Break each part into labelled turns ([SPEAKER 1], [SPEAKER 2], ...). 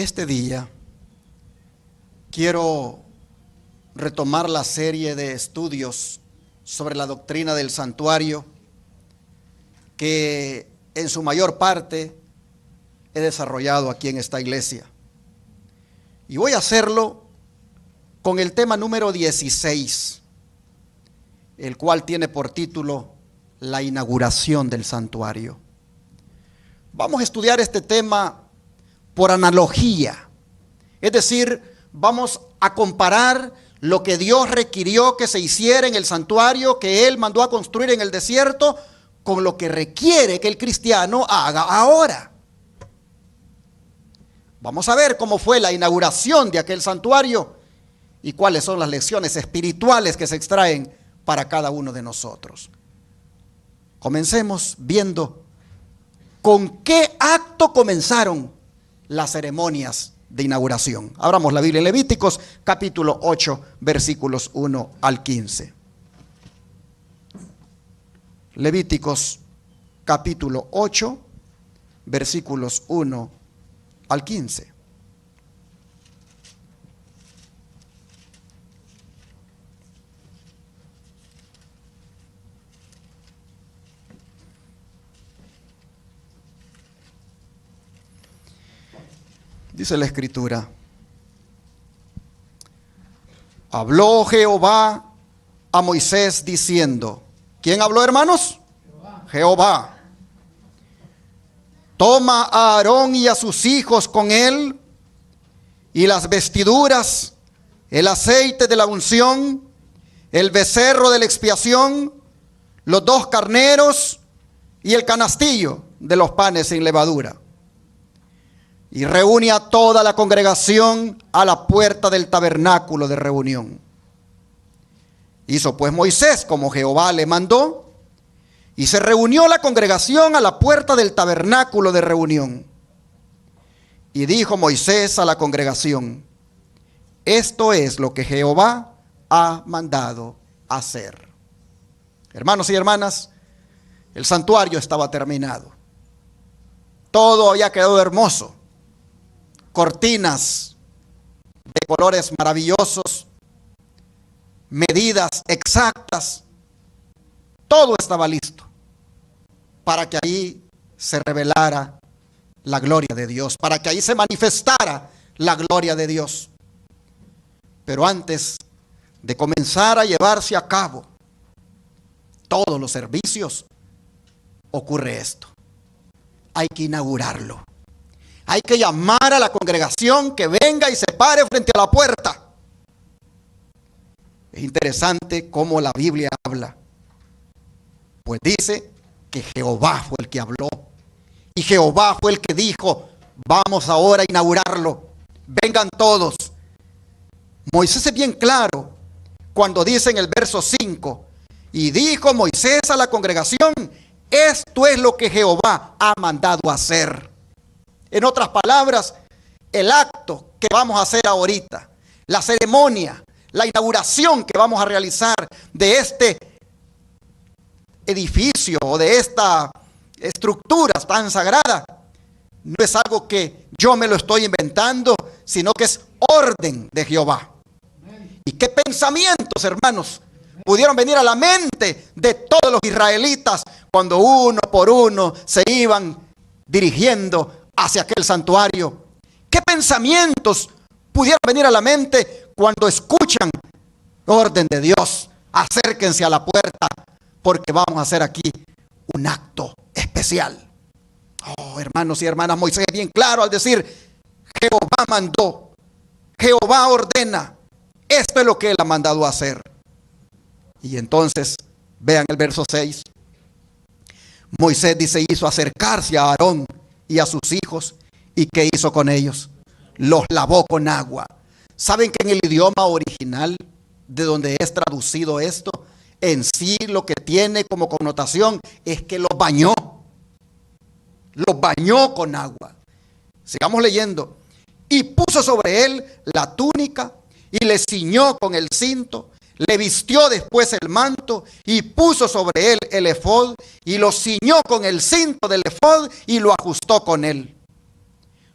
[SPEAKER 1] Este día quiero retomar la serie de estudios sobre la doctrina del santuario que en su mayor parte he desarrollado aquí en esta iglesia. Y voy a hacerlo con el tema número 16, el cual tiene por título la inauguración del santuario. Vamos a estudiar este tema por analogía, es decir, vamos a comparar lo que Dios requirió que se hiciera en el santuario que Él mandó a construir en el desierto con lo que requiere que el cristiano haga ahora. Vamos a ver cómo fue la inauguración de aquel santuario y cuáles son las lecciones espirituales que se extraen para cada uno de nosotros. Comencemos viendo con qué acto comenzaron las ceremonias de inauguración. Abramos la Biblia en Levíticos capítulo 8 versículos 1 al 15. Levíticos capítulo 8 versículos 1 al 15. Dice la Escritura: habló Jehová a Moisés diciendo. ¿Quién habló, hermanos? Jehová. Toma a Aarón y a sus hijos con él, y las vestiduras, el aceite de la unción, el becerro de la expiación, los 2 carneros y el canastillo de los panes sin levadura. Y reúne a toda la congregación a la puerta del tabernáculo de reunión. Hizo pues Moisés como Jehová le mandó, y se reunió la congregación a la puerta del tabernáculo de reunión. Y dijo Moisés a la congregación: esto es lo que Jehová ha mandado hacer. Hermanos y hermanas, el santuario estaba terminado. Todo había quedado hermoso. Cortinas de colores maravillosos, medidas exactas, todo estaba listo para que ahí se revelara la gloria de Dios, para que ahí se manifestara la gloria de Dios. Pero antes de comenzar a llevarse a cabo todos los servicios, ocurre esto: hay que inaugurarlo. Hay que llamar a la congregación que venga y se pare frente a la puerta. Es interesante cómo la Biblia habla. Pues dice que Jehová fue el que habló. Y Jehová fue el que dijo: vamos ahora a inaugurarlo. Vengan todos. Moisés es bien claro cuando dice en el verso 5: y dijo Moisés a la congregación: esto es lo que Jehová ha mandado hacer. En otras palabras, el acto que vamos a hacer ahorita, la ceremonia, la inauguración que vamos a realizar de este edificio o de esta estructura tan sagrada, no es algo que yo me lo estoy inventando, sino que es orden de Jehová. ¿Y qué pensamientos, hermanos, pudieron venir a la mente de todos los israelitas cuando uno por uno se iban dirigiendo hacia aquel santuario? ¿Qué pensamientos pudieron venir a la mente cuando escuchan orden de Dios? Acérquense a la puerta porque vamos a hacer aquí un acto especial. Oh, hermanos y hermanas, Moisés es bien claro al decir: Jehová mandó, Jehová ordena, esto es lo que Él ha mandado hacer. Y entonces, vean el verso 6. Moisés dice: hizo acercarse a Aarón y a sus hijos. ¿Y qué hizo con ellos? Los lavó con agua. ¿Saben que en el idioma original de donde es traducido esto, en sí lo que tiene como connotación es que los bañó? Los bañó con agua. Sigamos leyendo. Y puso sobre él la túnica y le ciñó con el cinto. Le vistió después el manto y puso sobre él el efod y lo ciñó con el cinto del efod y lo ajustó con él.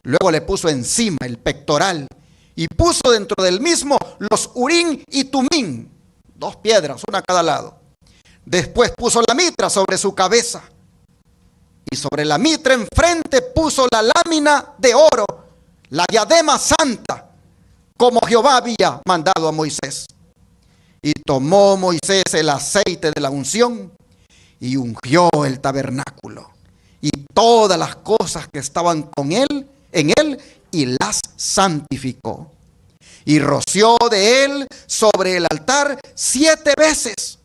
[SPEAKER 1] Luego le puso encima el pectoral y puso dentro del mismo los Urim y Tumim, 2 piedras, una a cada lado. Después puso la mitra sobre su cabeza y sobre la mitra enfrente puso la lámina de oro, la diadema santa, como Jehová había mandado a Moisés. Y tomó Moisés el aceite de la unción y ungió el tabernáculo y todas las cosas que estaban con él, en él, y las santificó. Y roció de él sobre el altar 7 veces.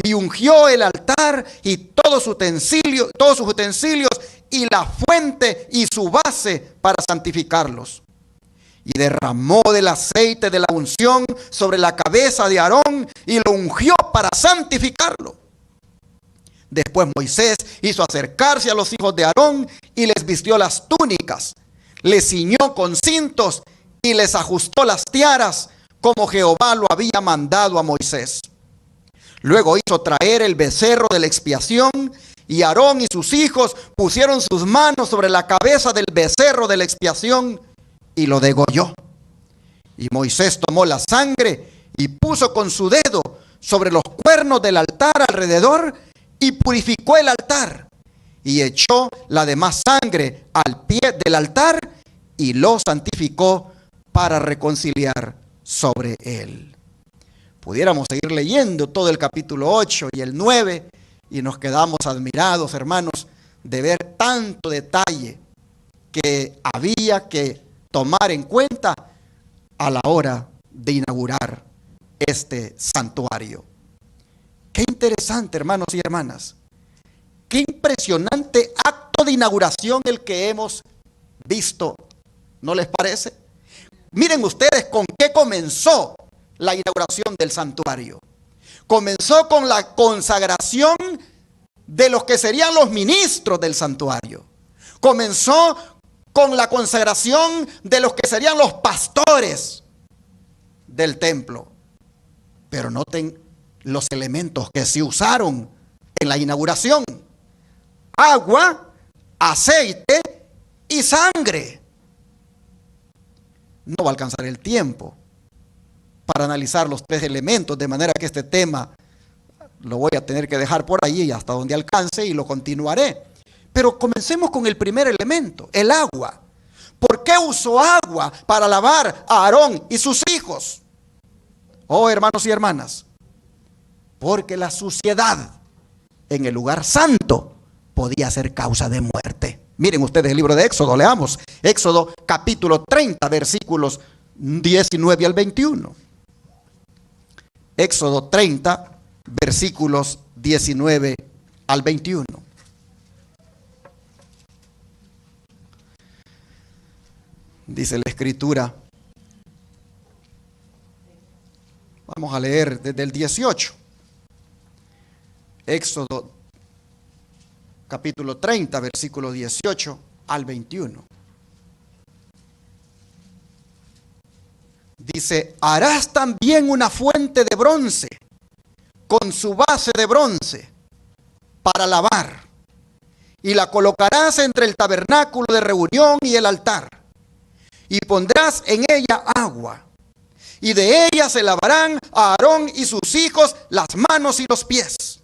[SPEAKER 1] Y ungió el altar y todos sus utensilios y la fuente y su base para santificarlos. Y derramó del aceite de la unción sobre la cabeza de Aarón y lo ungió para santificarlo. Después Moisés hizo acercarse a los hijos de Aarón y les vistió las túnicas, les ciñó con cintos y les ajustó las tiaras, como Jehová lo había mandado a Moisés. Luego hizo traer el becerro de la expiación, y Aarón y sus hijos pusieron sus manos sobre la cabeza del becerro de la expiación y lo degolló. Y Moisés tomó la sangre y puso con su dedo sobre los cuernos del altar alrededor y purificó el altar. Y echó la demás sangre al pie del altar y lo santificó para reconciliar sobre él. Pudiéramos seguir leyendo todo el capítulo 8 y el 9 y nos quedamos admirados, hermanos, de ver tanto detalle que había que tomar en cuenta a la hora de inaugurar este santuario. Qué interesante, hermanos y hermanas. Qué impresionante acto de inauguración el que hemos visto, ¿no les parece? Miren ustedes con qué comenzó la inauguración del santuario. Comenzó con la consagración de los que serían los ministros del santuario. Comenzó con la consagración de los que serían los pastores del templo. Pero noten los elementos que se usaron en la inauguración: agua, aceite y sangre. No va a alcanzar el tiempo para analizar los 3 elementos, de manera que este tema lo voy a tener que dejar por ahí hasta donde alcance y lo continuaré. Pero comencemos con el primer elemento, el agua. ¿Por qué usó agua para lavar a Aarón y sus hijos? Oh, hermanos y hermanas, porque la suciedad en el lugar santo podía ser causa de muerte. Miren ustedes el libro de Éxodo, leamos. Éxodo capítulo 30, versículos 19 al 21. Éxodo 30, versículos 19 al 21. Dice la escritura. Vamos a leer desde el 18. Éxodo capítulo 30, versículo 18 al 21. Dice: harás también una fuente de bronce con su base de bronce para lavar, y la colocarás entre el tabernáculo de reunión y el altar, y pondrás en ella agua, y de ella se lavarán a Aarón y sus hijos las manos y los pies.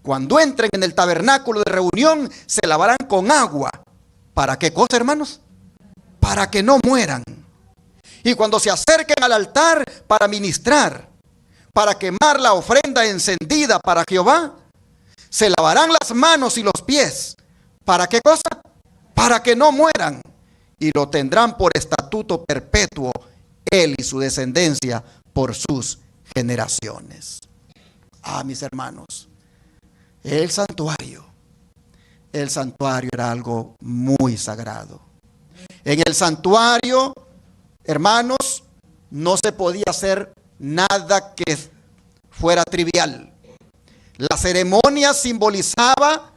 [SPEAKER 1] Cuando entren en el tabernáculo de reunión, se lavarán con agua. ¿Para qué cosa, hermanos? Para que no mueran. Y cuando se acerquen al altar para ministrar, para quemar la ofrenda encendida para Jehová, se lavarán las manos y los pies. ¿Para qué cosa? Para que no mueran. Y lo tendrán por estatuto perpetuo, él y su descendencia por sus generaciones. Ah, mis hermanos, el santuario era algo muy sagrado. En el santuario, hermanos, no se podía hacer nada que fuera trivial. La ceremonia simbolizaba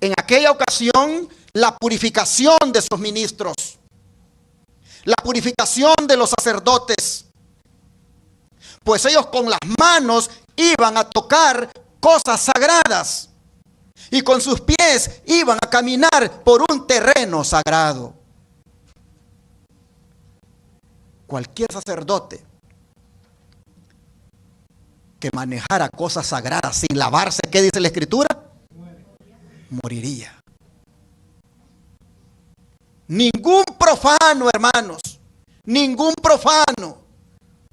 [SPEAKER 1] en aquella ocasión la purificación de sus ministros, la purificación de los sacerdotes, pues ellos con las manos iban a tocar cosas sagradas. y con sus pies iban a caminar por un terreno sagrado. Cualquier sacerdote que manejara cosas sagradas sin lavarse, ¿qué dice la Escritura? Moriría. Ningún profano, hermanos, ningún profano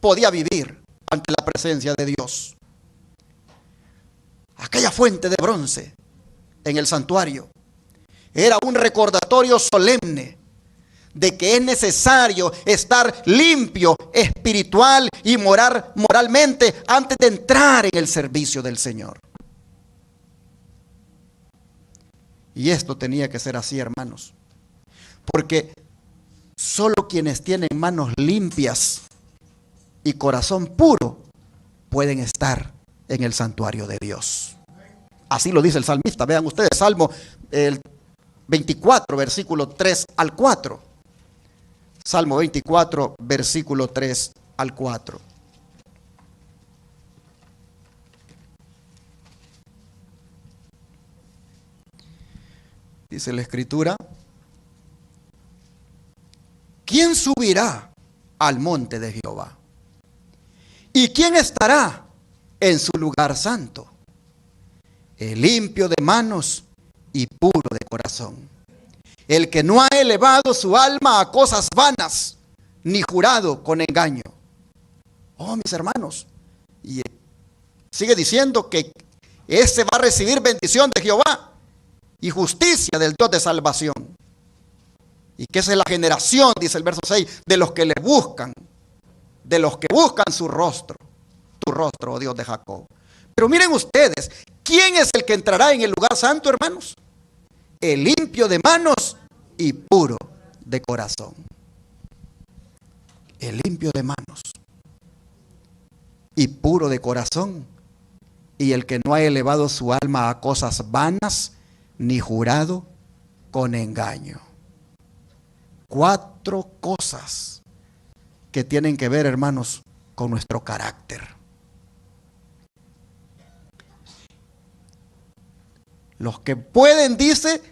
[SPEAKER 1] podía vivir ante la presencia de Dios. Aquella fuente de bronce en el santuario era un recordatorio solemne de que es necesario estar limpio espiritual y moralmente antes de entrar en el servicio del Señor. Y esto tenía que ser así, hermanos, porque solo quienes tienen manos limpias y corazón puro pueden estar en el santuario de Dios. Así lo dice el salmista. Vean ustedes, Salmo el 24, versículo 3 al 4. Salmo 24, versículo 3 al 4. Dice la Escritura: ¿quién subirá al monte de Jehová? ¿Y quién estará en su lugar santo? El limpio de manos y puro de corazón, el que no ha elevado su alma a cosas vanas, ni jurado con engaño. Oh, mis hermanos, y sigue diciendo que ese va a recibir bendición de Jehová y justicia del Dios de salvación. Y que esa es la generación, dice el verso 6, de los que le buscan, de los que buscan su rostro, tu rostro, oh Dios de Jacob. Pero miren ustedes, ¿quién es el que entrará en el lugar santo, hermanos? El limpio de manos y puro de corazón. El limpio de manos y puro de corazón, y el que no ha elevado su alma a cosas vanas, ni jurado con engaño. 4 cosas que tienen que ver, hermanos, con nuestro carácter. Los que pueden, dice,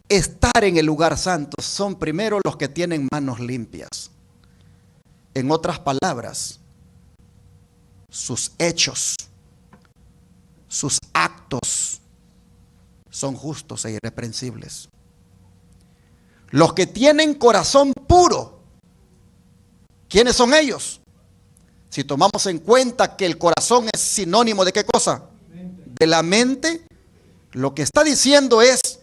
[SPEAKER 1] estar en el lugar santo son primero los que tienen manos limpias. En otras palabras, sus hechos, sus actos son justos e irreprensibles. Los que tienen corazón puro, ¿quiénes son ellos? Si tomamos en cuenta que el corazón es sinónimo de ¿qué cosa? De la mente. Lo que está diciendo es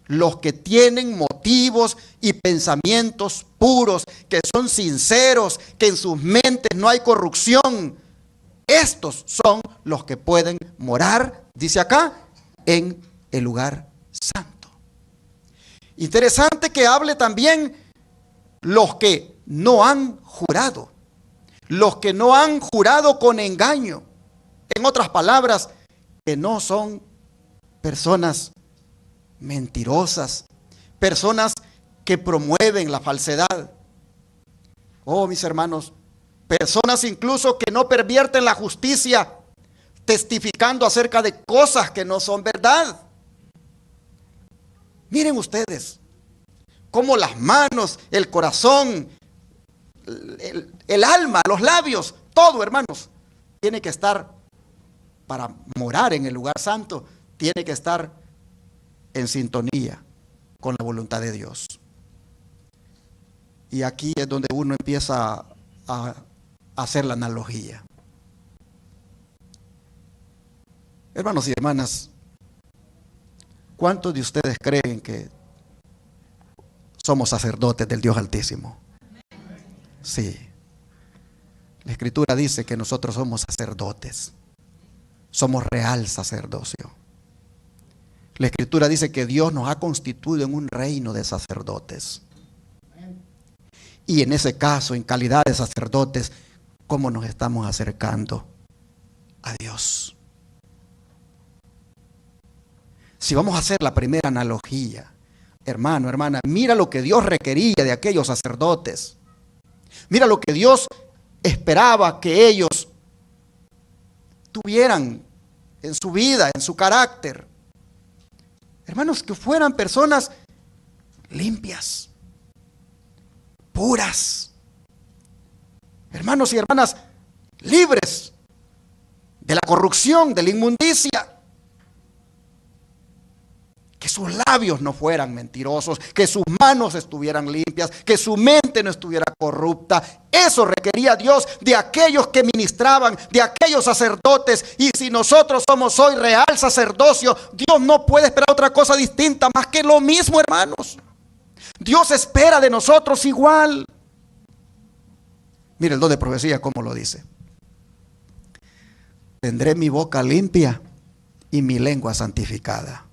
[SPEAKER 1] los que tienen motivos y pensamientos puros, que son sinceros, que en sus mentes no hay corrupción. Estos son los que pueden morar, dice acá, en el lugar santo. Interesante que hable también los que no han jurado, los que no han jurado con engaño. En otras palabras, que no son personas mentirosas, personas que promueven la falsedad. Oh, mis hermanos, personas incluso que no pervierten la justicia, testificando acerca de cosas que no son verdad. Miren ustedes cómo las manos, el corazón, el alma, los labios, todo, hermanos, tiene que estar, para morar en el lugar santo, tiene que estar en sintonía con la voluntad de Dios. Y aquí es donde uno empieza a hacer la analogía. Hermanos y hermanas, ¿cuántos de ustedes creen que somos sacerdotes del Dios Altísimo? Sí. La Escritura dice que nosotros somos sacerdotes. Somos real sacerdocio. La Escritura dice que Dios nos ha constituido en un reino de sacerdotes. Y en ese caso, en calidad de sacerdotes, ¿cómo nos estamos acercando a Dios? Si vamos a hacer la primera analogía, hermano, hermana, mira lo que Dios requería de aquellos sacerdotes. Mira lo que Dios esperaba que ellos tuvieran en su vida, en su carácter. Hermanos, que fueran personas limpias, puras. Hermanos y hermanas, libres de la corrupción, de la inmundicia. Que sus labios no fueran mentirosos, que sus manos estuvieran limpias, que su mente no estuviera corrupta. Eso requería Dios de aquellos que ministraban, de aquellos sacerdotes. Y si nosotros somos hoy real sacerdocio, Dios no puede esperar otra cosa distinta más que lo mismo, hermanos. Dios espera de nosotros igual. Mire el don de profecía cómo lo dice. Tendré mi boca limpia y mi lengua santificada.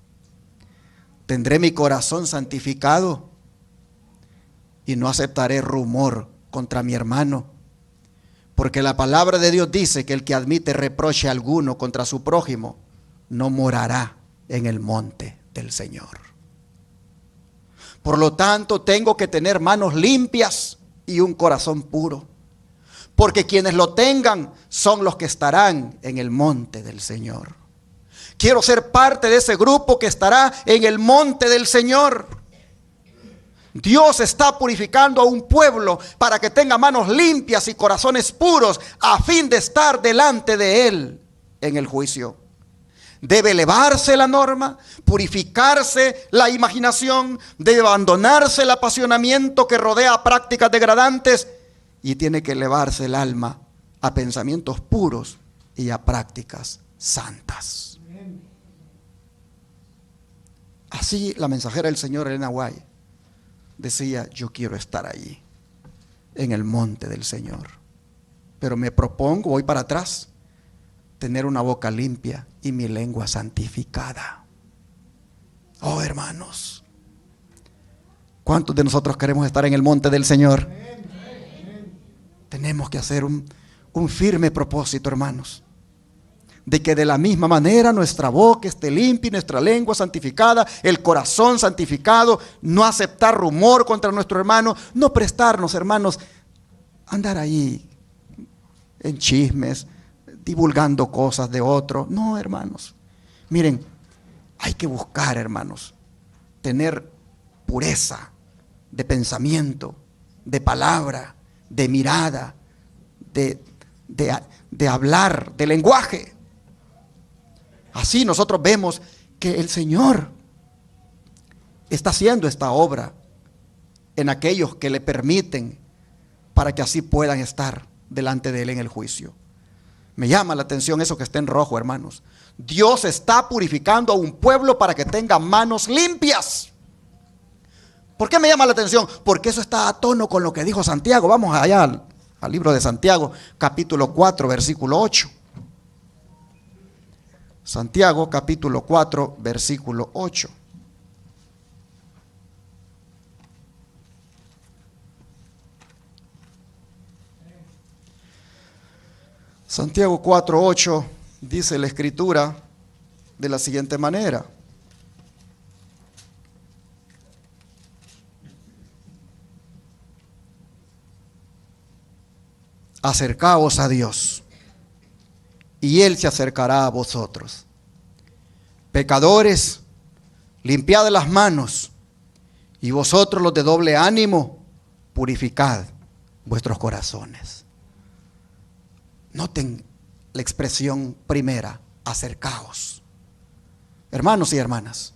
[SPEAKER 1] Tendré mi corazón santificado y no aceptaré rumor contra mi hermano. Porque la palabra de Dios dice que el que admite reproche alguno contra su prójimo no morará en el monte del Señor. Por lo tanto, tengo que tener manos limpias y un corazón puro. Porque quienes lo tengan son los que estarán en el monte del Señor. Quiero ser parte de ese grupo que estará en el monte del Señor. Dios está purificando a un pueblo para que tenga manos limpias y corazones puros a fin de estar delante de Él en el juicio. Debe elevarse la norma, purificarse la imaginación, debe abandonarse el apasionamiento que rodea prácticas degradantes y tiene que elevarse el alma a pensamientos puros y a prácticas santas. Así la mensajera del Señor, Elena White, decía: yo quiero estar allí, en el monte del Señor. Pero me propongo, voy para atrás, tener una boca limpia y mi lengua santificada. Oh, hermanos, ¿cuántos de nosotros queremos estar en el monte del Señor? Tenemos que hacer un firme propósito, hermanos, de que de la misma manera nuestra boca esté limpia y nuestra lengua santificada, el corazón santificado, no aceptar rumor contra nuestro hermano, no prestarnos, hermanos, andar ahí en chismes, divulgando cosas de otro. No, hermanos, miren, hay que buscar, hermanos, tener pureza de pensamiento, de palabra, de mirada, de hablar, de lenguaje. Así nosotros vemos que el Señor está haciendo esta obra en aquellos que le permiten, para que así puedan estar delante de Él en el juicio. Me llama la atención eso que está en rojo, hermanos. Dios está purificando a un pueblo para que tenga manos limpias. ¿Por qué me llama la atención? Porque eso está a tono con lo que dijo Santiago. Vamos allá al libro de Santiago, capítulo 4, versículo 8. Santiago capítulo 4, versículo 8. Santiago 4, 8 dice la Escritura de la siguiente manera: acercaos a Dios, y Él se acercará a vosotros. Pecadores, limpiad las manos, y vosotros los de doble ánimo, purificad vuestros corazones. Noten la expresión primera: acercaos. Hermanos y hermanas,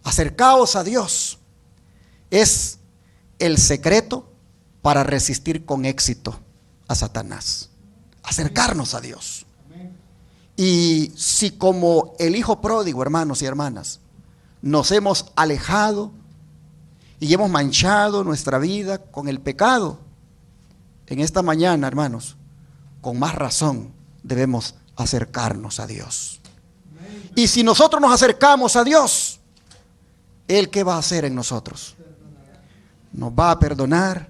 [SPEAKER 1] acercaos a Dios es el secreto para resistir con éxito a Satanás. Acercarnos a Dios. Y si como el hijo pródigo, hermanos y hermanas, nos hemos alejado y hemos manchado nuestra vida con el pecado, en esta mañana, hermanos, con más razón debemos acercarnos a Dios. Y si nosotros nos acercamos a Dios, ¿Él qué va a hacer en nosotros? Nos va a perdonar,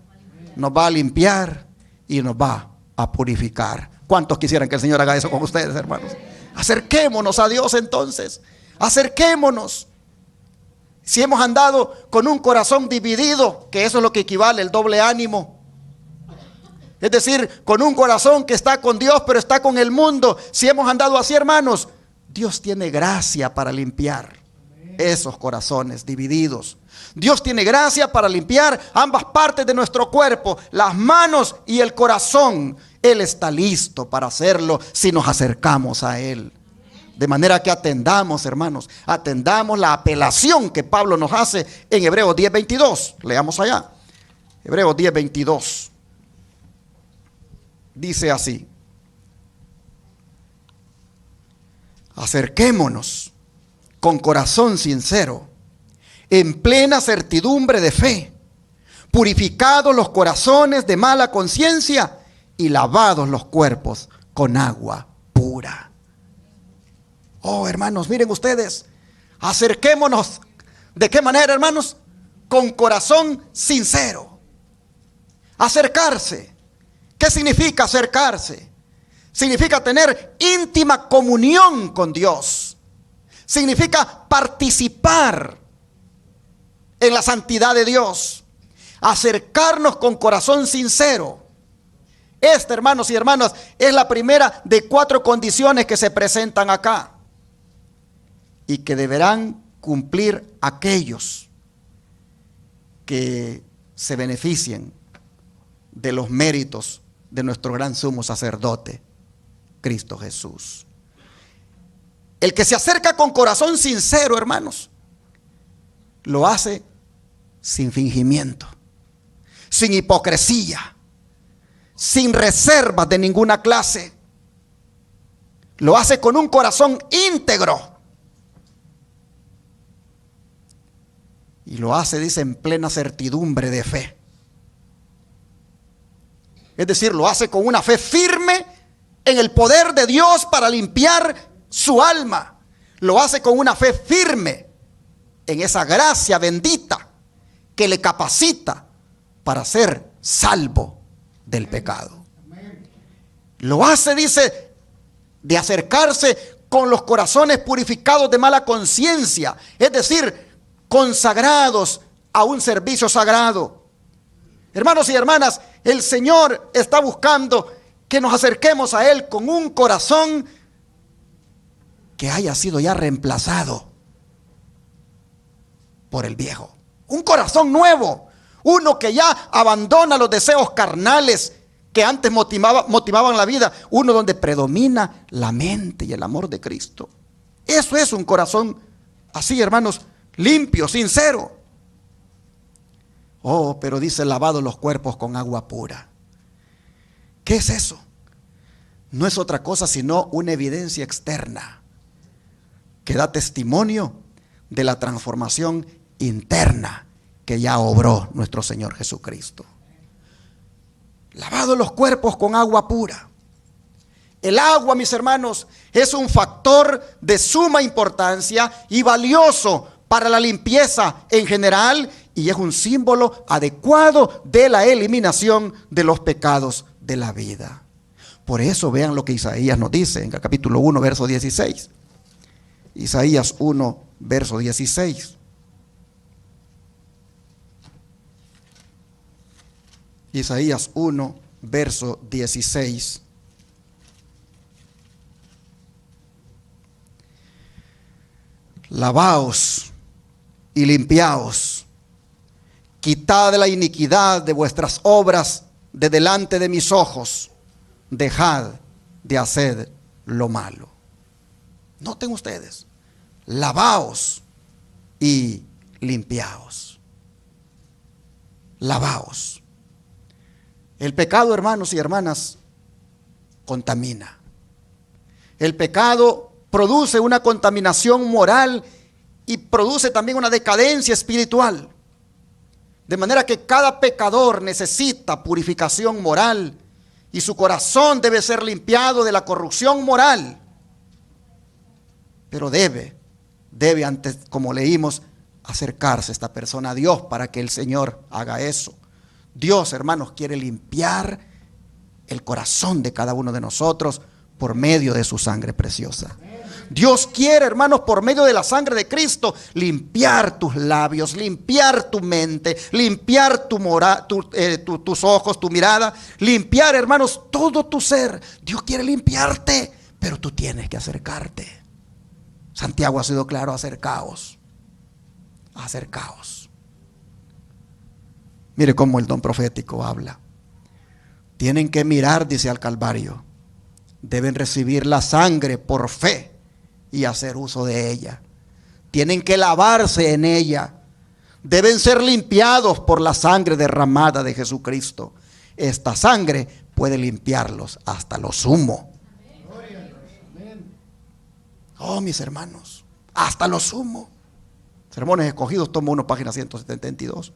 [SPEAKER 1] nos va a limpiar y nos va a purificar. ¿Cuántos quisieran que el Señor haga eso con ustedes, hermanos? Acerquémonos a Dios entonces. Acerquémonos. Si hemos andado con un corazón dividido, que eso es lo que equivale el doble ánimo, es decir, con un corazón que está con Dios pero está con el mundo, si hemos andado así, hermanos, Dios tiene gracia para limpiar. esos corazones divididos. Dios tiene gracia para limpiar ambas partes de nuestro cuerpo, las manos y el corazón. Él está listo para hacerlo si nos acercamos a Él. De manera que atendamos, hermanos, atendamos la apelación que Pablo nos hace en Hebreos 10:22. Leamos allá. Hebreos 10:22. Dice así: acerquémonos con corazón sincero, en plena certidumbre de fe, purificados los corazones de mala conciencia y lavados los cuerpos con agua pura. Oh, hermanos, miren ustedes, acerquémonos. ¿De qué manera, hermanos? Con corazón sincero. Acercarse. ¿Qué significa acercarse? Significa tener íntima comunión con Dios. Significa participar en la santidad de Dios. Acercarnos con corazón sincero. Esta, hermanos y hermanas, es la primera de 4 condiciones que se presentan acá y que deberán cumplir aquellos que se beneficien de los méritos de nuestro gran sumo sacerdote, Cristo Jesús. El que se acerca con corazón sincero, hermanos, lo hace sin fingimiento, sin hipocresía, sin reservas de ninguna clase. Lo hace con un corazón íntegro. Y lo hace, dice, en plena certidumbre de fe. Es decir, lo hace con una fe firme en el poder de Dios para limpiar su alma. Lo hace con una fe firme en esa gracia bendita que le capacita para ser salvo del pecado. Lo hace, dice, de acercarse con los corazones purificados de mala conciencia, es decir, consagrados a un servicio sagrado. Hermanos y hermanas, el Señor está buscando que nos acerquemos a Él con un corazón que haya sido ya reemplazado por el viejo. Un corazón nuevo, uno que ya abandona los deseos carnales que antes motivaban la vida, uno donde predomina la mente y el amor de Cristo. Eso es un corazón así, hermanos, limpio, sincero. Oh, pero dice, lavados los cuerpos con agua pura. ¿Qué es eso? No es otra cosa sino una evidencia externa que da testimonio de la transformación interna que ya obró nuestro Señor Jesucristo. Lavados los cuerpos con agua pura. El agua, mis hermanos, es un factor de suma importancia y valioso para la limpieza en general, y es un símbolo adecuado de la eliminación de los pecados de la vida. Por eso vean lo que Isaías nos dice en el capítulo 1, verso 16. Isaías 1, verso 16. Isaías 1, verso 16. Lavaos y limpiaos, quitad la iniquidad de vuestras obras de delante de mis ojos, dejad de hacer lo malo. Noten ustedes, lavaos y limpiaos. Lavaos. El pecado, hermanos y hermanas, contamina. El pecado produce una contaminación moral y produce también una decadencia espiritual. De manera que cada pecador necesita purificación moral y su corazón debe ser limpiado de la corrupción moral. Pero debe antes, como leímos, acercarse esta persona a Dios para que el Señor haga eso. Dios, hermanos, quiere limpiar el corazón de cada uno de nosotros por medio de su sangre preciosa. Dios quiere, hermanos, por medio de la sangre de Cristo, limpiar tus labios, limpiar tu mente, limpiar tus ojos, tu mirada, limpiar, hermanos, todo tu ser. Dios quiere limpiarte, pero tú tienes que acercarte. Santiago ha sido claro: acercaos. acercaos. Mire cómo el don profético habla. Tienen que mirar, dice, al Calvario. Deben recibir la sangre por fe y hacer uso de ella. Tienen que lavarse en ella. Deben ser limpiados por la sangre derramada de Jesucristo. Esta sangre puede limpiarlos hasta lo sumo. Oh, mis hermanos, hasta lo sumo. Sermones Escogidos, tomo 1, página 172.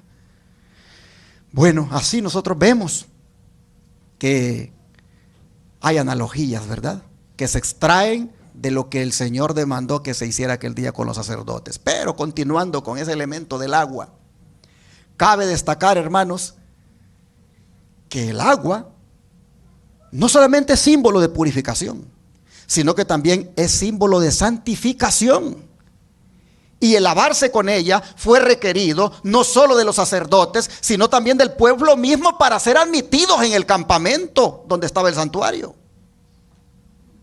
[SPEAKER 1] Bueno, así nosotros vemos que hay analogías, ¿verdad?, que se extraen de lo que el Señor demandó que se hiciera aquel día con los sacerdotes. Pero continuando con ese elemento del agua, cabe destacar, hermanos, que el agua no solamente es símbolo de purificación, sino que también es símbolo de santificación. Y el lavarse con ella fue requerido no solo de los sacerdotes, sino también del pueblo mismo para ser admitidos en el campamento donde estaba el santuario.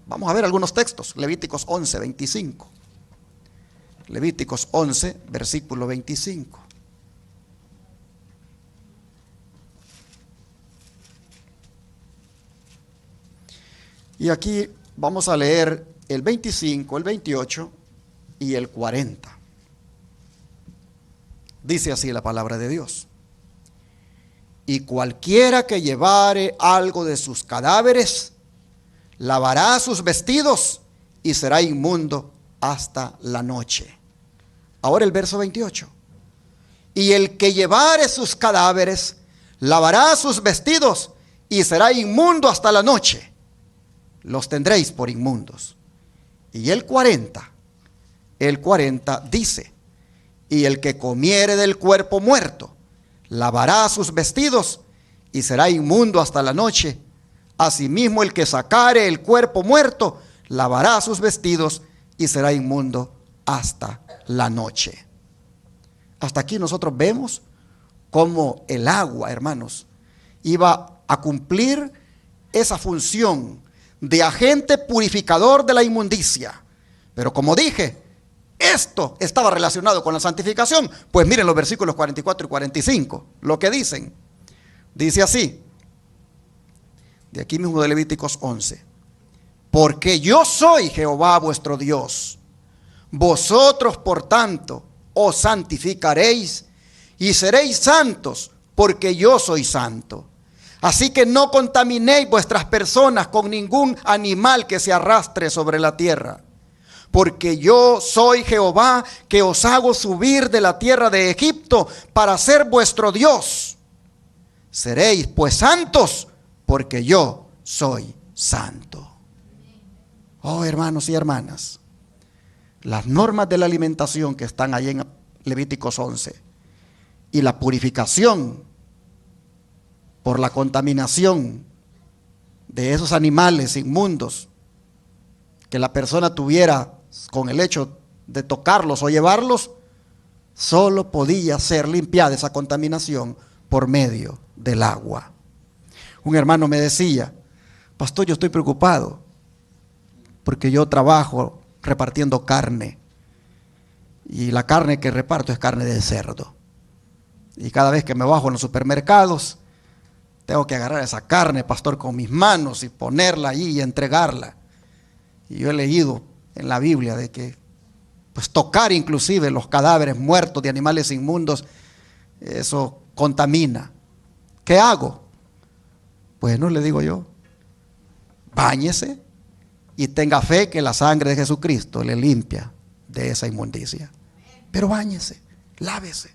[SPEAKER 1] Vamos a ver algunos textos. Levíticos 11, 25. Levíticos 11, versículo 25. Y aquí vamos a leer el 25, el 28 y el 40. Dice así la palabra de Dios. Y cualquiera que llevare algo de sus cadáveres, lavará sus vestidos y será inmundo hasta la noche. Ahora el verso 28. Y el que llevare sus cadáveres, lavará sus vestidos y será inmundo hasta la noche. Los tendréis por inmundos. Y el 40 dice: y el que comiere del cuerpo muerto, lavará sus vestidos y será inmundo hasta la noche. Asimismo el que sacare el cuerpo muerto, lavará sus vestidos y será inmundo hasta la noche. Hasta aquí nosotros vemos cómo el agua, hermanos, iba a cumplir esa función de agente purificador de la inmundicia. Pero como dije, esto estaba relacionado con la santificación. Pues miren los versículos 44 y 45, lo que dicen. Dice así, de aquí mismo de Levíticos 11: porque yo soy Jehová vuestro Dios, vosotros por tanto os santificaréis y seréis santos, porque yo soy santo. Así que no contaminéis vuestras personas con ningún animal que se arrastre sobre la tierra. Porque yo soy Jehová, que os hago subir de la tierra de Egipto para ser vuestro Dios. Seréis pues santos, porque yo soy santo. Oh, hermanos y hermanas, las normas de la alimentación que están ahí en Levíticos 11 y la purificación por la contaminación de esos animales inmundos que la persona tuviera con el hecho de tocarlos o llevarlos, solo podía ser limpiada esa contaminación por medio del agua. Un hermano me decía: pastor, yo estoy preocupado porque yo trabajo repartiendo carne y la carne que reparto es carne de cerdo, y cada vez que me bajo en los supermercados tengo que agarrar esa carne, pastor, con mis manos y ponerla allí y entregarla. Y yo he leído en la Biblia de que pues tocar inclusive los cadáveres muertos de animales inmundos, eso contamina. ¿Qué hago? Bueno, le digo yo, báñese y tenga fe que la sangre de Jesucristo le limpia de esa inmundicia. Pero báñese, lávese.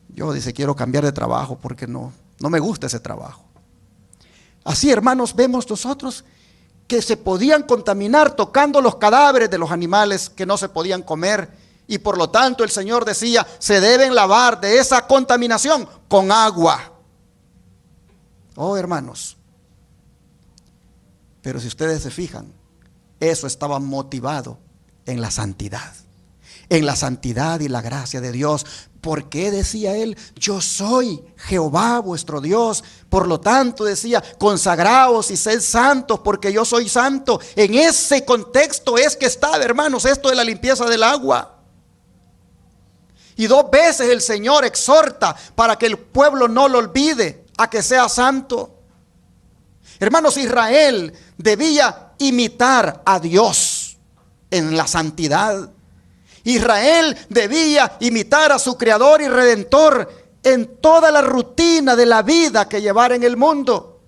[SPEAKER 1] Yo dice, quiero cambiar de trabajo porque no me gusta ese trabajo. Así, hermanos, vemos nosotros que se podían contaminar tocando los cadáveres de los animales que no se podían comer, y por lo tanto el Señor decía, se deben lavar de esa contaminación con agua. Oh, hermanos, pero si ustedes se fijan, eso estaba motivado en la santidad y la gracia de Dios. ¿Por qué decía él? Yo soy Jehová vuestro Dios. Por lo tanto decía, consagraos y sed santos porque yo soy santo. En ese contexto es que estaba, hermanos, esto de la limpieza del agua. Y 2 veces el Señor exhorta para que el pueblo no lo olvide, a que sea santo. Hermanos, Israel debía imitar a Dios en la santidad. Israel debía imitar a su Creador y Redentor en toda la rutina de la vida que llevara en el mundo.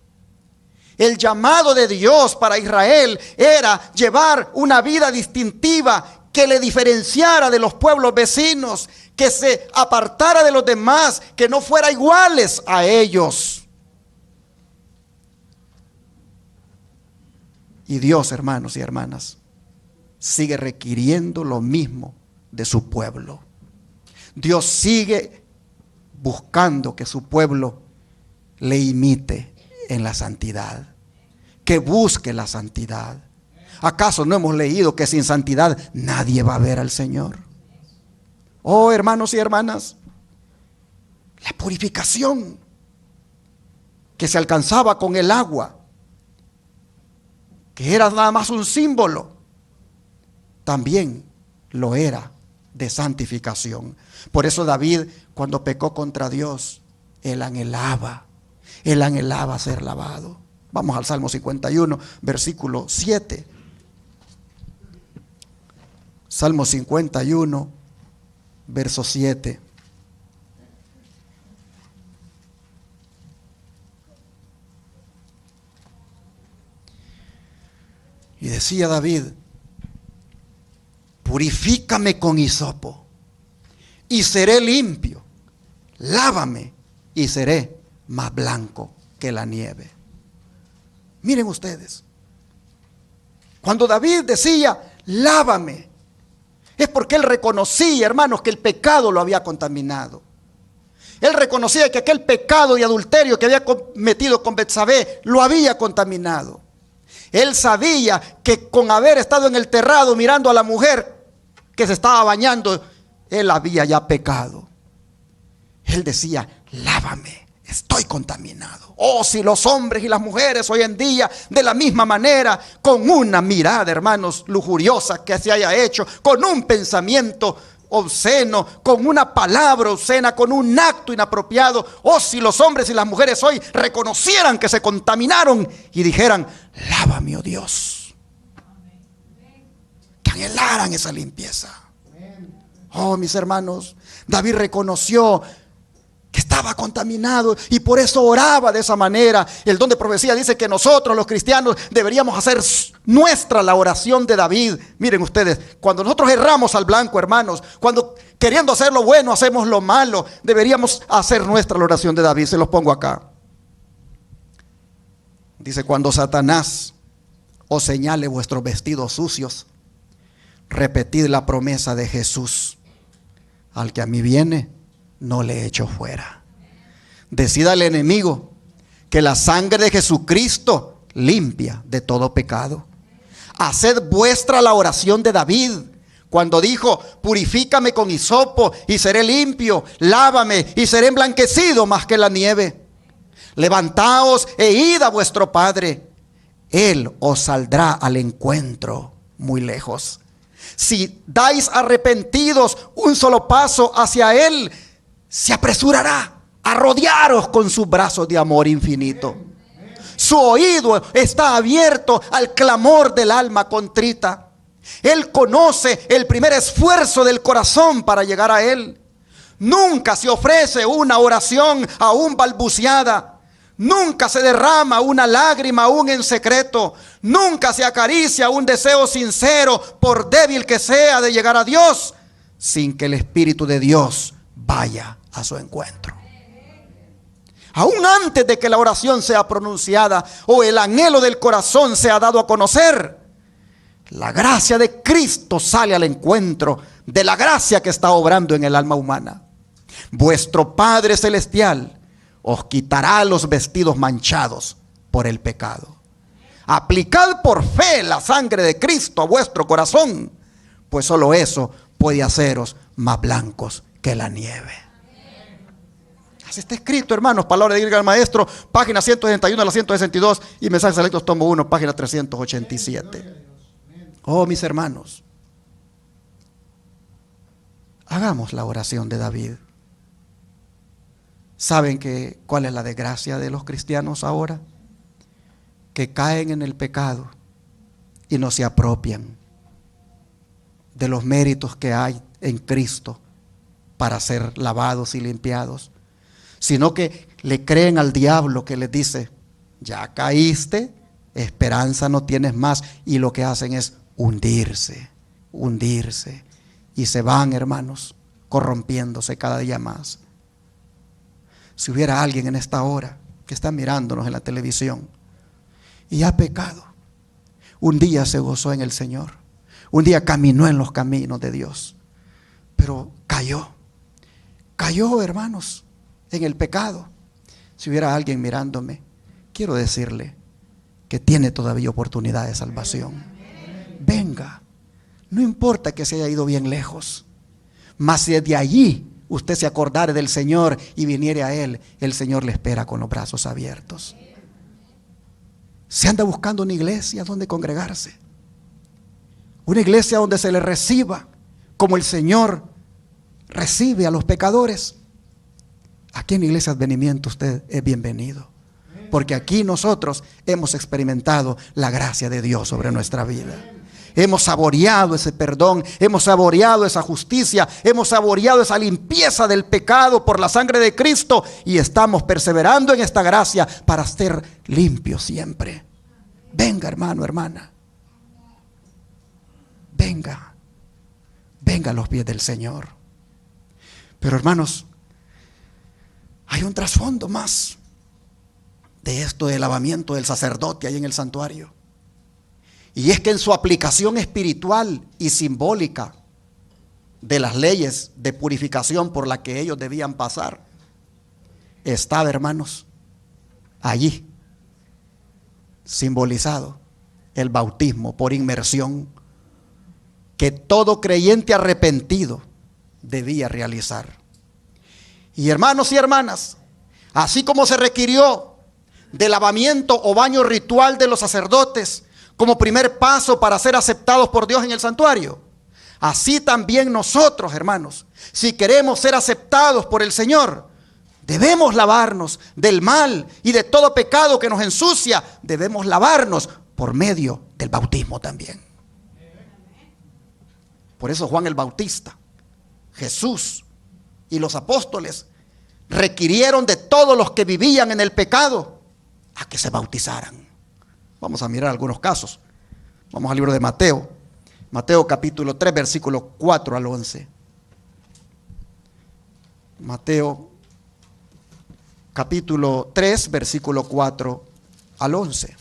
[SPEAKER 1] El llamado de Dios para Israel era llevar una vida distintiva que le diferenciara de los pueblos vecinos, que se apartara de los demás, que no fuera iguales a ellos. Y Dios, hermanos y hermanas, sigue requiriendo lo mismo de su pueblo. Dios sigue buscando que su pueblo le imite en la santidad, que busque la santidad. ¿Acaso no hemos leído que sin santidad nadie va a ver al Señor? Oh, hermanos y hermanas, la purificación que se alcanzaba con el agua, que era nada más un símbolo, también lo era de santificación. Por eso David, cuando pecó contra Dios, él anhelaba ser lavado. Vamos al Salmo 51, versículo 7. Salmo 51, verso 7. Y decía David: purifícame con hisopo y seré limpio, lávame y seré más blanco que la nieve. Miren ustedes, cuando David decía lávame, es porque él reconocía, hermanos, que el pecado lo había contaminado. Él reconocía que aquel pecado de adulterio que había cometido con Betsabé lo había contaminado. Él sabía que con haber estado en el terrado mirando a la mujer que se estaba bañando, él había ya pecado. Él decía: lávame, estoy contaminado. Oh, si los hombres y las mujeres hoy en día, de la misma manera, con una mirada, hermanos, lujuriosa que se haya hecho, con un pensamiento obsceno, con una palabra obscena, con un acto inapropiado, oh, si los hombres y las mujeres hoy reconocieran que se contaminaron y dijeran: lávame, oh Dios, que anhelaran esa limpieza. Oh, mis hermanos, David reconoció que estaba contaminado y por eso oraba de esa manera. El don de profecía dice que nosotros los cristianos deberíamos hacer nuestra la oración de David. Miren ustedes, cuando nosotros erramos al blanco, hermanos, cuando queriendo hacer lo bueno hacemos lo malo, deberíamos hacer nuestra la oración de David. Se los pongo acá. Dice: cuando Satanás os señale vuestros vestidos sucios, repetid la promesa de Jesús: al que a mí viene, no le echo fuera. Decid al enemigo que la sangre de Jesucristo limpia de todo pecado. Haced vuestra la oración de David, cuando dijo: purifícame con hisopo y seré limpio, lávame y seré emblanquecido más que la nieve. Levantaos e id a vuestro Padre, Él os saldrá al encuentro muy lejos. Si dais arrepentidos un solo paso hacia Él, se apresurará a rodearos con sus brazos de amor infinito. Su oído está abierto al clamor del alma contrita. Él conoce el primer esfuerzo del corazón para llegar a Él. Nunca se ofrece una oración aún balbuceada. Nunca se derrama una lágrima aún en secreto. Nunca se acaricia un deseo sincero, por débil que sea, de llegar a Dios, sin que el Espíritu de Dios vaya a su encuentro. Aún antes de que la oración sea pronunciada o el anhelo del corazón sea dado a conocer, la gracia de Cristo sale al encuentro de la gracia que está obrando en el alma humana. Vuestro Padre Celestial os quitará los vestidos manchados por el pecado. Aplicad por fe la sangre de Cristo a vuestro corazón, pues solo eso puede haceros más blancos que la nieve. Así está escrito, hermanos, palabra de Irga al Maestro, página 161 a la 162 y mensajes selectos tomo 1, página 387. Oh, mis hermanos, Hagamos la oración de David. ¿Saben cuál es la desgracia de los cristianos ahora? Que caen en el pecado y no se apropian de los méritos que hay en Cristo para ser lavados y limpiados, sino que le creen al diablo que les dice: ya caíste, esperanza no tienes más, y lo que hacen es hundirse, y se van, hermanos, corrompiéndose cada día más. Si hubiera alguien en esta hora que está mirándonos en la televisión y ha pecado, un día se gozó en el Señor, un día caminó en los caminos de Dios, pero cayó, hermanos, en el pecado. Si hubiera alguien mirándome, quiero decirle que tiene todavía oportunidad de salvación. Venga, no importa que se haya ido bien lejos, mas si desde allí usted se acordare del Señor y viniere a Él, el Señor le espera con los brazos abiertos. Se anda buscando una iglesia donde congregarse, una iglesia donde se le reciba como el Señor recibe a los pecadores. Aquí en Iglesia Advenimiento usted es bienvenido, porque aquí nosotros hemos experimentado la gracia de Dios sobre nuestra vida. Hemos saboreado ese perdón, hemos saboreado esa justicia, hemos saboreado esa limpieza del pecado por la sangre de Cristo, y estamos perseverando en esta gracia para ser limpios siempre. Venga, hermano, hermana, venga a los pies del Señor. Pero, hermanos, hay un trasfondo más de esto del lavamiento del sacerdote ahí en el santuario. Y es que en su aplicación espiritual y simbólica de las leyes de purificación por la que ellos debían pasar, estaba, hermanos, allí simbolizado el bautismo por inmersión que todo creyente arrepentido debía realizar. Y hermanos y hermanas, así como se requirió del lavamiento o baño ritual de los sacerdotes como primer paso para ser aceptados por Dios en el santuario, así también nosotros, hermanos, si queremos ser aceptados por el Señor, debemos lavarnos del mal y de todo pecado que nos ensucia. Debemos lavarnos por medio del bautismo también. Por eso Juan el Bautista, Jesús y los apóstoles requirieron de todos los que vivían en el pecado a que se bautizaran. Vamos a mirar algunos casos. Vamos al libro de Mateo. Mateo capítulo 3, versículo 4 al 11. Mateo capítulo 3, versículo 4 al 11.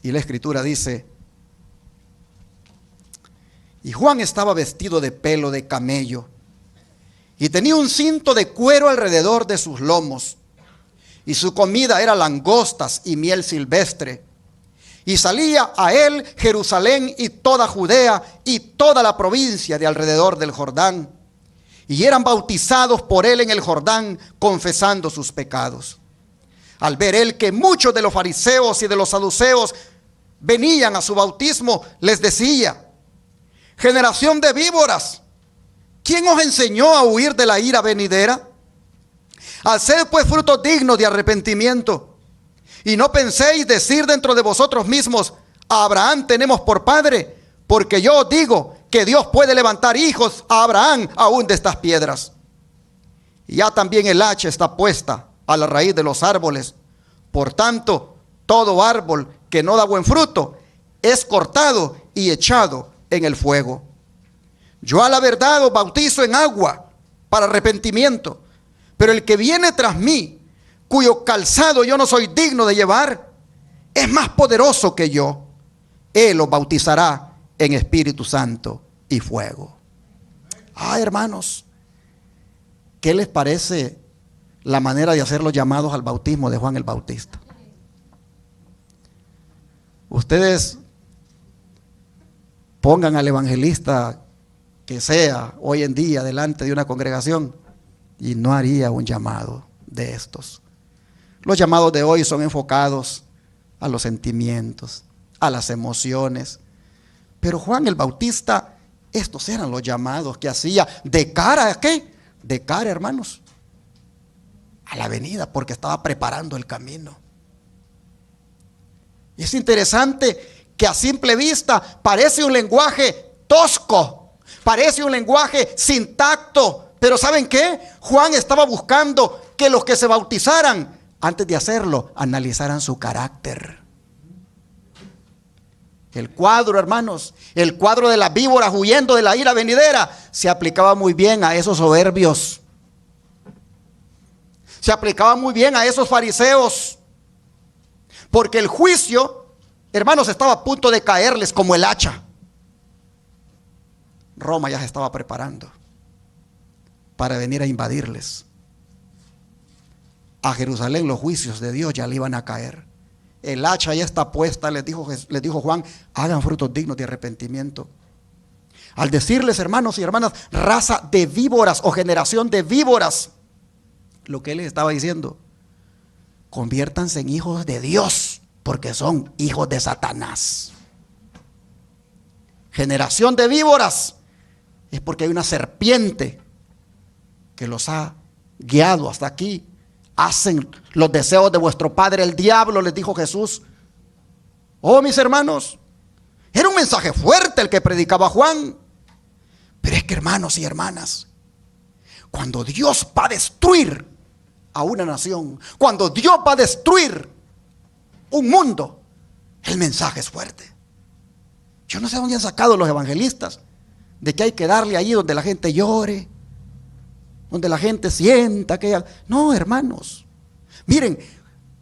[SPEAKER 1] Y la escritura dice: y Juan estaba vestido de pelo de camello y tenía un cinto de cuero alrededor de sus lomos, y su comida era langostas y miel silvestre. Y salía a él Jerusalén y toda Judea y toda la provincia de alrededor del Jordán, y eran bautizados por él en el Jordán, confesando sus pecados. Al ver él que muchos de los fariseos y de los saduceos venían a su bautismo, les decía: generación de víboras, ¿quién os enseñó a huir de la ira venidera? Haced pues frutos dignos de arrepentimiento, y no penséis decir dentro de vosotros mismos: a Abraham tenemos por padre, porque yo os digo que Dios puede levantar hijos a Abraham aún de estas piedras. Y ya también el hacha está puesta a la raíz de los árboles. Por tanto, todo árbol que no da buen fruto es cortado y echado en el fuego. Yo a la verdad os bautizo en agua para arrepentimiento, pero el que viene tras mí, cuyo calzado yo no soy digno de llevar, es más poderoso que yo. Él os bautizará en Espíritu Santo y fuego. Hermanos, ¿qué les parece la manera de hacer los llamados al bautismo de Juan el Bautista? Ustedes pongan al evangelista que sea hoy en día delante de una congregación y no haría un llamado de estos. Los llamados de hoy son enfocados a los sentimientos, a las emociones. Pero Juan el Bautista, estos eran los llamados que hacía de cara ¿a qué? De cara, hermanos, a la venida, porque estaba preparando el camino. Y es interesante que a simple vista parece un lenguaje tosco, parece un lenguaje sin tacto, pero ¿saben qué? Juan estaba buscando que los que se bautizaran, antes de hacerlo, analizaran su carácter. El cuadro, hermanos, el cuadro de las víboras huyendo de la ira venidera, se aplicaba muy bien a esos soberbios. Se aplicaba muy bien a esos fariseos. Porque el juicio, hermanos, estaba a punto de caerles como el hacha. Roma ya se estaba preparando para venir a invadirles. A Jerusalén los juicios de Dios ya le iban a caer. El hacha ya está puesta, les dijo Juan, hagan frutos dignos de arrepentimiento. Al decirles, hermanos y hermanas, raza de víboras o generación de víboras, lo que él les estaba diciendo, conviértanse en hijos de Dios, porque son hijos de Satanás. Generación de víboras, es porque hay una serpiente que los ha guiado hasta aquí. Hacen los deseos de vuestro padre el diablo, les dijo Jesús. Oh, mis hermanos, era un mensaje fuerte el que predicaba Juan. Pero es que, hermanos y hermanas, cuando Dios va a destruir a una nación, cuando Dios va a destruir un mundo, el mensaje es fuerte. Yo no sé dónde han sacado los evangelistas de que hay que darle allí donde la gente llore, donde la gente sienta que no, hermanos, miren,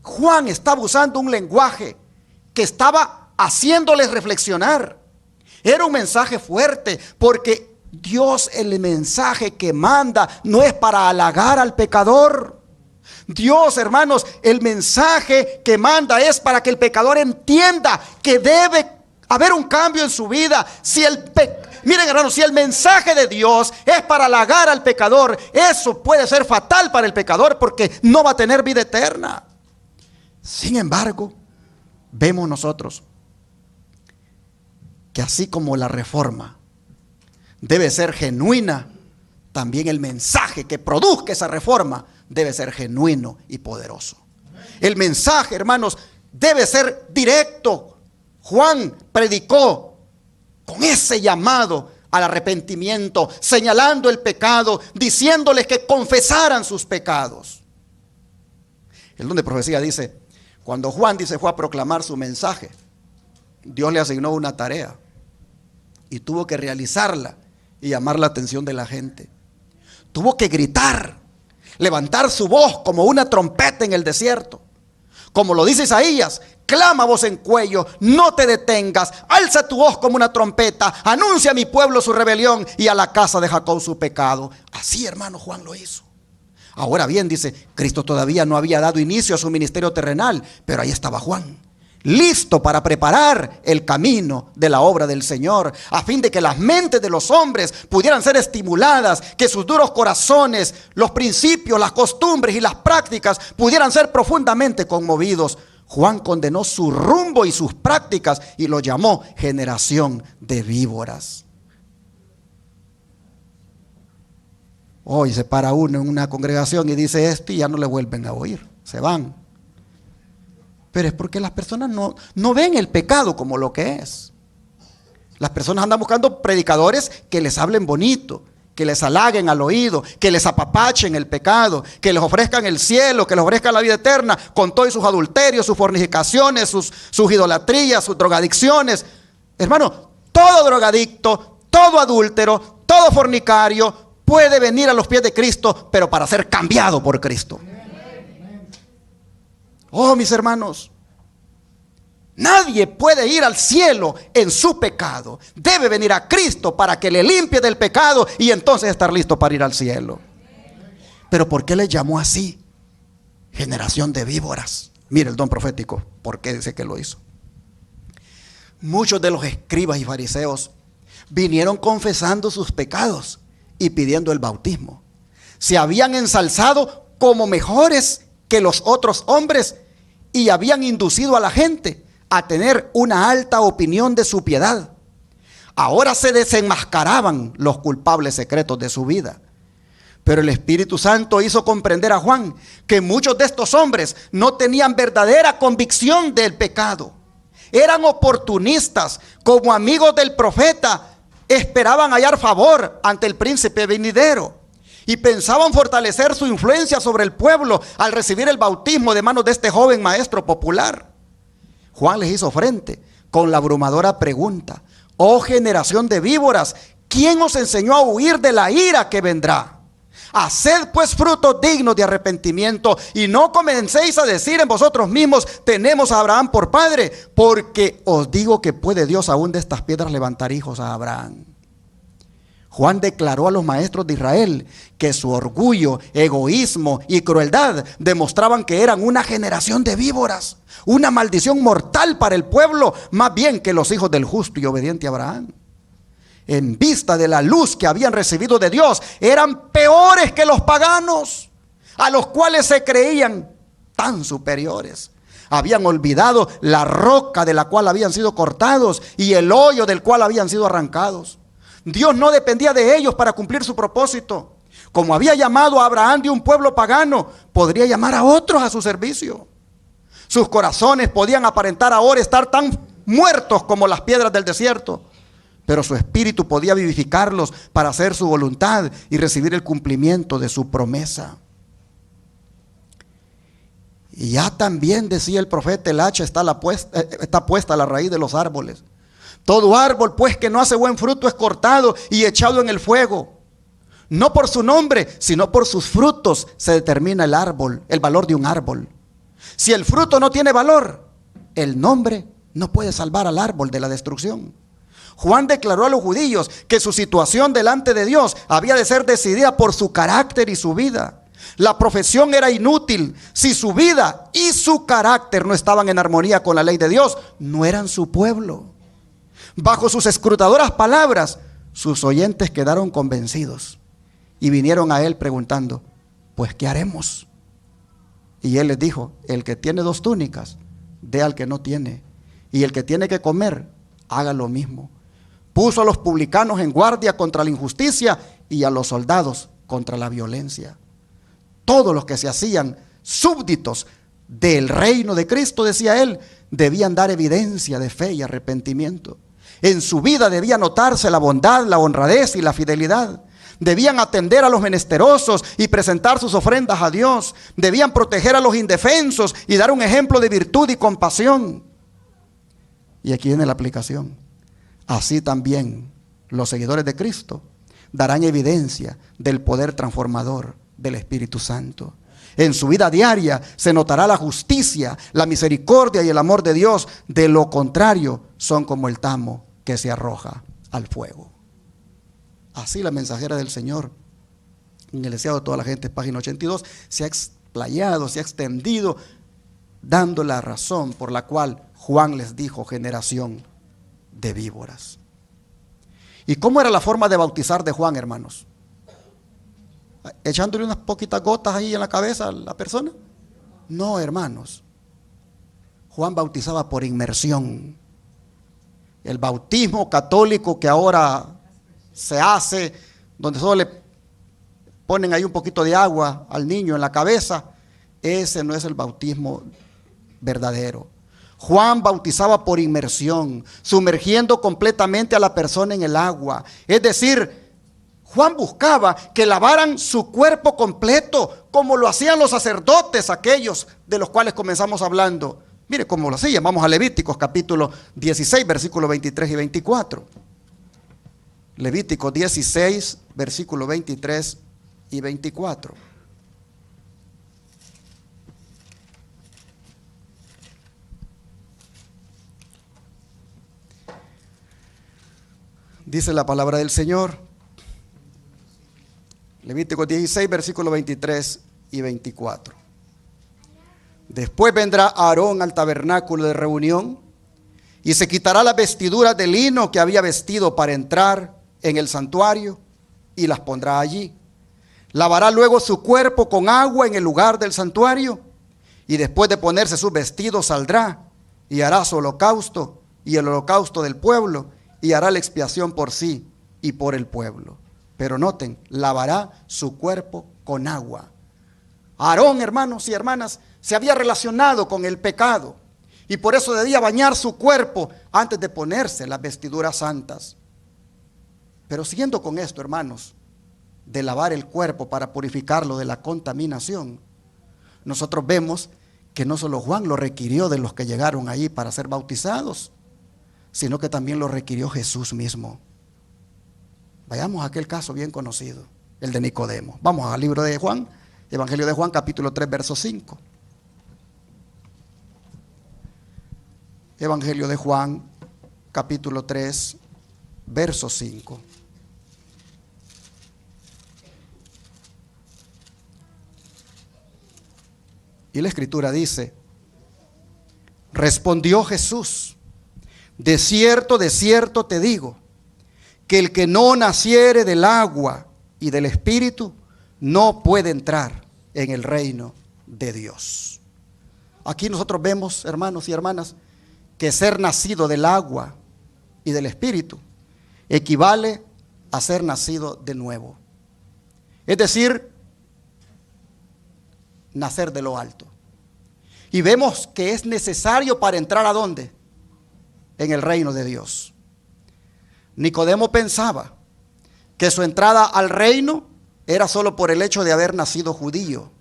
[SPEAKER 1] Juan estaba usando un lenguaje que estaba haciéndoles reflexionar. Era un mensaje fuerte, porque Dios, el mensaje que manda no es para halagar al pecador. Dios, hermanos, el mensaje que manda es para que el pecador entienda que debe haber un cambio en su vida. Miren, hermanos, si el mensaje de Dios es para halagar al pecador, eso puede ser fatal para el pecador, porque no va a tener vida eterna. Sin embargo, vemos nosotros que así como la reforma debe ser genuina, también el mensaje que produzca esa reforma debe ser genuino y poderoso. El mensaje, hermanos, debe ser directo. Juan predicó con ese llamado al arrepentimiento, señalando el pecado, diciéndoles que confesaran sus pecados. El don de profecía dice, cuando Juan fue a proclamar su mensaje, Dios le asignó una tarea y tuvo que realizarla y llamar la atención de la gente. Tuvo que gritar, levantar su voz como una trompeta en el desierto. Como lo dice Isaías, clama voz en cuello, no te detengas, alza tu voz como una trompeta, anuncia a mi pueblo su rebelión y a la casa de Jacob su pecado. Así, hermano, Juan lo hizo. Ahora bien, dice, Cristo todavía no había dado inicio a su ministerio terrenal, pero ahí estaba Juan, listo para preparar el camino de la obra del Señor, a fin de que las mentes de los hombres pudieran ser estimuladas, que sus duros corazones, los principios, las costumbres y las prácticas pudieran ser profundamente conmovidos. Juan condenó su rumbo y sus prácticas y lo llamó generación de víboras. Hoy se para uno en una congregación y dice esto y ya no le vuelven a oír, se van. Pero es porque las personas no ven el pecado como lo que es. Las personas andan buscando predicadores que les hablen bonito, que les halaguen al oído, que les apapachen el pecado, que les ofrezcan el cielo, que les ofrezcan la vida eterna, con todos sus adulterios, sus fornicaciones, sus idolatrías, sus drogadicciones. Hermano, todo drogadicto, todo adúltero, todo fornicario puede venir a los pies de Cristo, pero para ser cambiado por Cristo. Oh, mis hermanos, nadie puede ir al cielo en su pecado. Debe venir a Cristo para que le limpie del pecado y entonces estar listo para ir al cielo. Pero ¿por qué le llamó así? Generación de víboras. Mire el don profético, ¿por qué dice que lo hizo? Muchos de los escribas y fariseos vinieron confesando sus pecados y pidiendo el bautismo. Se habían ensalzado como mejores que los otros hombres y habían inducido a la gente a tener una alta opinión de su piedad. Ahora se desenmascaraban los culpables secretos de su vida. Pero el Espíritu Santo hizo comprender a Juan que muchos de estos hombres no tenían verdadera convicción del pecado. Eran oportunistas, como amigos del profeta, esperaban hallar favor ante el príncipe venidero y pensaban fortalecer su influencia sobre el pueblo al recibir el bautismo de manos de este joven maestro popular. Juan les hizo frente con la abrumadora pregunta: oh generación de víboras, ¿quién os enseñó a huir de la ira que vendrá? Haced pues frutos dignos de arrepentimiento y no comencéis a decir en vosotros mismos: tenemos a Abraham por padre, porque os digo que puede Dios aún de estas piedras levantar hijos a Abraham. Juan declaró a los maestros de Israel que su orgullo, egoísmo y crueldad demostraban que eran una generación de víboras, una maldición mortal para el pueblo, más bien que los hijos del justo y obediente Abraham. En vista de la luz que habían recibido de Dios, eran peores que los paganos, a los cuales se creían tan superiores. Habían olvidado la roca de la cual habían sido cortados y el hoyo del cual habían sido arrancados. Dios no dependía de ellos para cumplir su propósito. Como había llamado a Abraham de un pueblo pagano, podría llamar a otros a su servicio. Sus corazones podían aparentar ahora estar tan muertos como las piedras del desierto, pero su espíritu podía vivificarlos para hacer su voluntad y recibir el cumplimiento de su promesa. Y ya también decía el profeta: el hacha está puesta a la raíz de los árboles. Todo árbol pues que no hace buen fruto es cortado y echado en el fuego. No por su nombre, sino por sus frutos se determina el árbol, el valor de un árbol. Si el fruto no tiene valor, el nombre no puede salvar al árbol de la destrucción. Juan declaró a los judíos que su situación delante de Dios había de ser decidida por su carácter y su vida. La profesión era inútil si su vida y su carácter no estaban en armonía con la ley de Dios. No eran su pueblo. Bajo sus escrutadoras palabras, sus oyentes quedaron convencidos y vinieron a él preguntando: pues ¿qué haremos? Y él les dijo: el que tiene 2 túnicas, dé al que no tiene, y el que tiene que comer, haga lo mismo. Puso a los publicanos en guardia contra la injusticia y a los soldados contra la violencia. Todos los que se hacían súbditos del reino de Cristo, decía él, debían dar evidencia de fe y arrepentimiento. En su vida debía notarse la bondad, la honradez y la fidelidad. Debían atender a los menesterosos y presentar sus ofrendas a Dios. Debían proteger a los indefensos y dar un ejemplo de virtud y compasión. Y aquí viene la aplicación. Así también los seguidores de Cristo darán evidencia del poder transformador del Espíritu Santo. En su vida diaria se notará la justicia, la misericordia y el amor de Dios. De lo contrario, son como el tamo que se arroja al fuego. Así la mensajera del Señor, en el deseado de toda la gente, página 82, se ha explayado, se ha extendido, dando la razón por la cual Juan les dijo: generación de víboras. ¿Y cómo era la forma de bautizar de Juan, hermanos? ¿Echándole unas poquitas gotas ahí en la cabeza a la persona? No, hermanos. Juan bautizaba por inmersión. El bautismo católico que ahora se hace, donde solo le ponen ahí un poquito de agua al niño en la cabeza, ese no es el bautismo verdadero. Juan bautizaba por inmersión, sumergiendo completamente a la persona en el agua. Es decir, Juan buscaba que lavaran su cuerpo completo, como lo hacían los sacerdotes, aquellos de los cuales comenzamos hablando. Mire cómo lo hacían. Vamos a Levíticos capítulo 16, versículos 23 y 24. Levíticos 16, versículos 23 y 24. Dice la palabra del Señor. Levíticos 16, versículos 23 y 24. Después vendrá Aarón al tabernáculo de reunión y se quitará las vestiduras de lino que había vestido para entrar en el santuario y las pondrá allí. Lavará luego su cuerpo con agua en el lugar del santuario y después de ponerse sus vestidos saldrá y hará su holocausto y el holocausto del pueblo y hará la expiación por sí y por el pueblo. Pero noten, lavará su cuerpo con agua. Aarón, hermanos y hermanas, se había relacionado con el pecado y por eso debía bañar su cuerpo antes de ponerse las vestiduras santas. Pero siguiendo con esto, hermanos, de lavar el cuerpo para purificarlo de la contaminación, nosotros vemos que no solo Juan lo requirió de los que llegaron allí para ser bautizados, sino que también lo requirió Jesús mismo. Vayamos a aquel caso bien conocido, el de Nicodemo. Vamos al libro de Juan, Evangelio de Juan, capítulo 3, verso 5. Evangelio de Juan, capítulo 3, verso 5. Y la escritura dice: respondió Jesús, de cierto te digo, que el que no naciere del agua y del Espíritu no puede entrar en el reino de Dios. Aquí nosotros vemos, hermanos y hermanas, que ser nacido del agua y del Espíritu equivale a ser nacido de nuevo. Es decir, nacer de lo alto. Y vemos que es necesario para entrar ¿a dónde? En el reino de Dios. Nicodemo pensaba que su entrada al reino era solo por el hecho de haber nacido judío.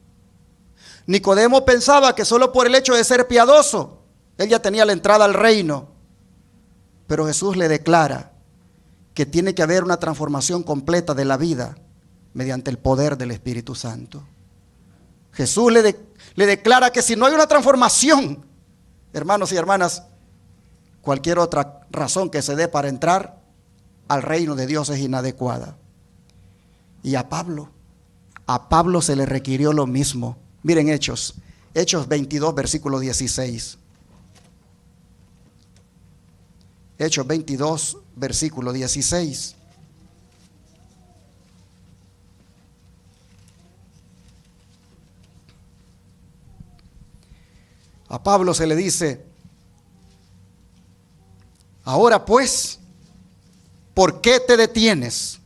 [SPEAKER 1] Nicodemo pensaba que solo por el hecho de ser piadoso, él ya tenía la entrada al reino. Pero Jesús le declara que tiene que haber una transformación completa de la vida mediante el poder del Espíritu Santo. Jesús le declara que si no hay una transformación, hermanos y hermanas, cualquier otra razón que se dé para entrar al reino de Dios es inadecuada. Y a Pablo se le requirió lo mismo. Miren Hechos 22, versículo 16. Hechos 22, versículo 16. A Pablo se le dice: ahora pues, ¿por qué te detienes?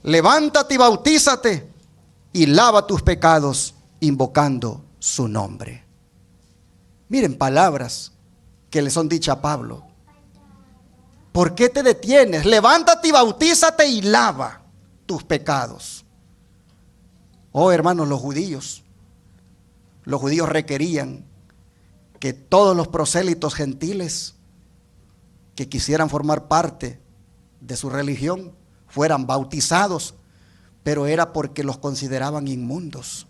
[SPEAKER 1] Levántate y bautízate y lava tus pecados invocando su nombre. Miren palabras que le son dichas a Pablo. ¿Por qué te detienes? Levántate y bautízate y lava tus pecados. Oh, hermanos, los judíos requerían que todos los prosélitos gentiles que quisieran formar parte de su religión fueran bautizados, pero era porque los consideraban inmundos.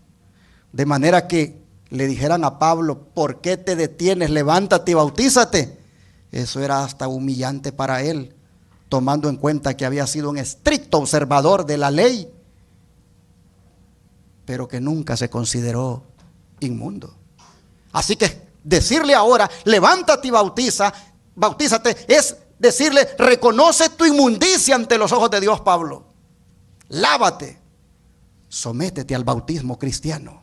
[SPEAKER 1] De manera que le dijeran a Pablo: ¿por qué te detienes? Levántate y bautízate. Eso era hasta humillante para él, tomando en cuenta que había sido un estricto observador de la ley, pero que nunca se consideró inmundo. Así que decirle ahora: levántate y bautízate, es decirle: reconoce tu inmundicia ante los ojos de Dios, Pablo. Lávate, sométete al bautismo cristiano.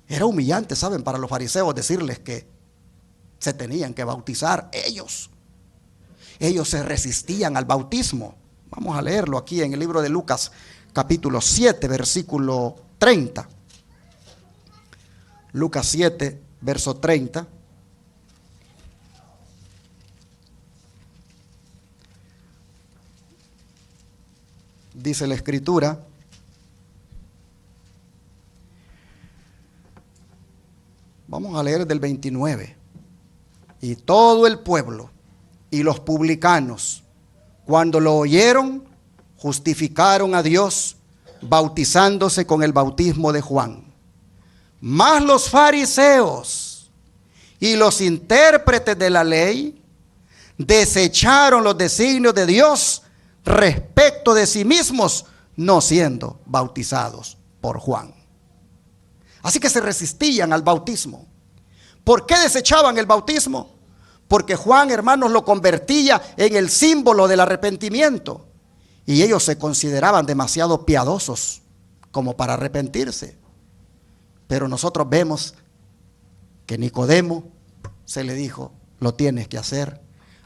[SPEAKER 1] Era humillante, ¿saben?, para los fariseos decirles que se tenían que bautizar ellos. Ellos se resistían al bautismo. Vamos a leerlo aquí en el libro de Lucas, capítulo 7, versículo 30. Lucas 7, verso 30. Dice la escritura: vamos a leer del 29. Y todo el pueblo y los publicanos, cuando lo oyeron, justificaron a Dios, bautizándose con el bautismo de Juan. Mas los fariseos y los intérpretes de la ley desecharon los designios de Dios respecto de sí mismos, no siendo bautizados por Juan. Así que se resistían al bautismo. ¿Por qué desechaban el bautismo? Porque Juan, hermanos, lo convertía en el símbolo del arrepentimiento. Y ellos se consideraban demasiado piadosos como para arrepentirse. Pero nosotros vemos que Nicodemo se le dijo: lo tienes que hacer.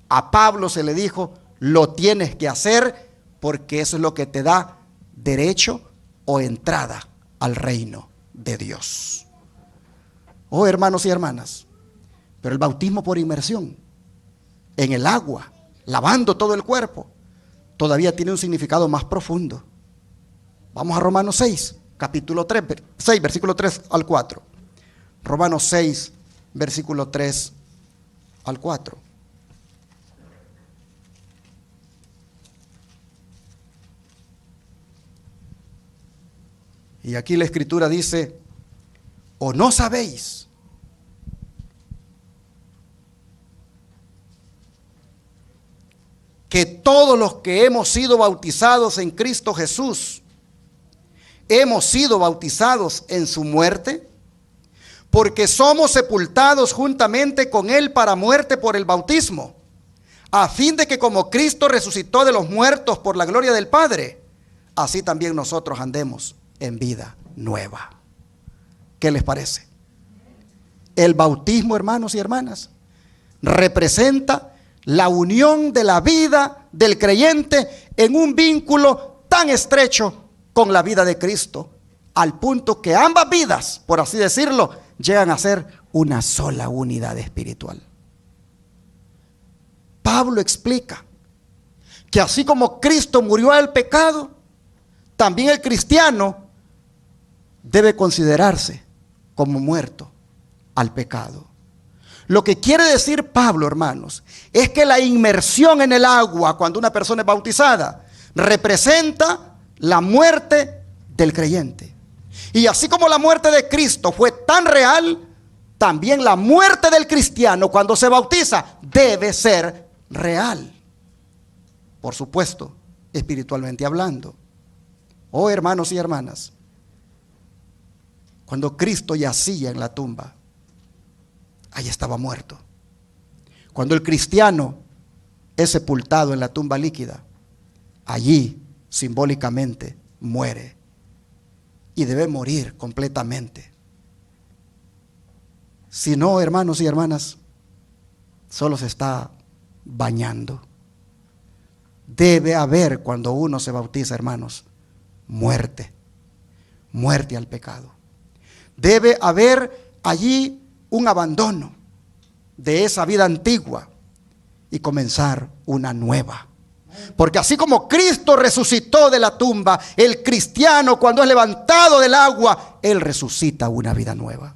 [SPEAKER 1] A Pablo se le dijo, lo tienes que hacer porque eso es lo que te da derecho o entrada al reino de Dios. Oh, hermanos y hermanas, pero el bautismo por inmersión en el agua, lavando todo el cuerpo, todavía tiene un significado más profundo. Vamos a Romanos 6, capítulo 3, 6, versículo 3 al 4. Romanos 6, versículo 3 al 4. Y aquí la escritura dice, ¿o no sabéis que todos los que hemos sido bautizados en Cristo Jesús, hemos sido bautizados en su muerte? Porque somos sepultados juntamente con Él para muerte por el bautismo, a fin de que como Cristo resucitó de los muertos por la gloria del Padre, así también nosotros andemos en vida nueva. ¿Qué les parece? El bautismo, hermanos y hermanas, representa la unión de la vida del creyente en un vínculo tan estrecho con la vida de Cristo, al punto que ambas vidas, por así decirlo, llegan a ser una sola unidad espiritual. Pablo explica que así como Cristo murió al pecado, también el cristiano debe considerarse como muerto al pecado. Lo que quiere decir Pablo, hermanos, es que la inmersión en el agua cuando una persona es bautizada representa la muerte del creyente. Y así como la muerte de Cristo fue tan real, también la muerte del cristiano cuando se bautiza debe ser real. Por supuesto, espiritualmente hablando. Oh, hermanos y hermanas, cuando Cristo yacía en la tumba, ahí estaba muerto. Cuando el cristiano es sepultado en la tumba líquida, allí simbólicamente muere. Y debe morir completamente. Si no, hermanos y hermanas, solo se está bañando. Debe haber, cuando uno se bautiza, hermanos, muerte. Muerte al pecado. Debe haber allí un abandono de esa vida antigua y comenzar una nueva. Porque así como Cristo resucitó de la tumba, el cristiano cuando es levantado del agua, él resucita una vida nueva.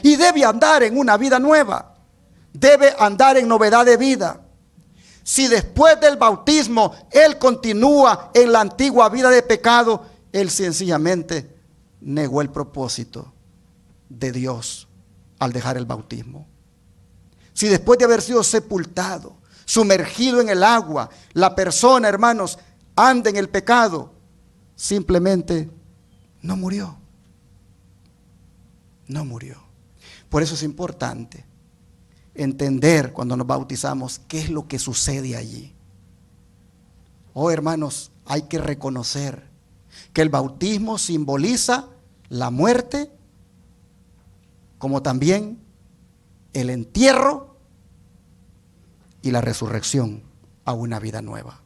[SPEAKER 1] Y debe andar en una vida nueva. Debe andar en novedad de vida. Si después del bautismo él continúa en la antigua vida de pecado, él sencillamente negó el propósito de Dios al dejar el bautismo. Si después de haber sido sepultado, sumergido en el agua, la persona, hermanos, anda en el pecado, simplemente no murió. No murió. Por eso es importante entender cuando nos bautizamos qué es lo que sucede allí. Oh, hermanos, hay que reconocer que el bautismo simboliza la muerte, como también el entierro y la resurrección a una vida nueva.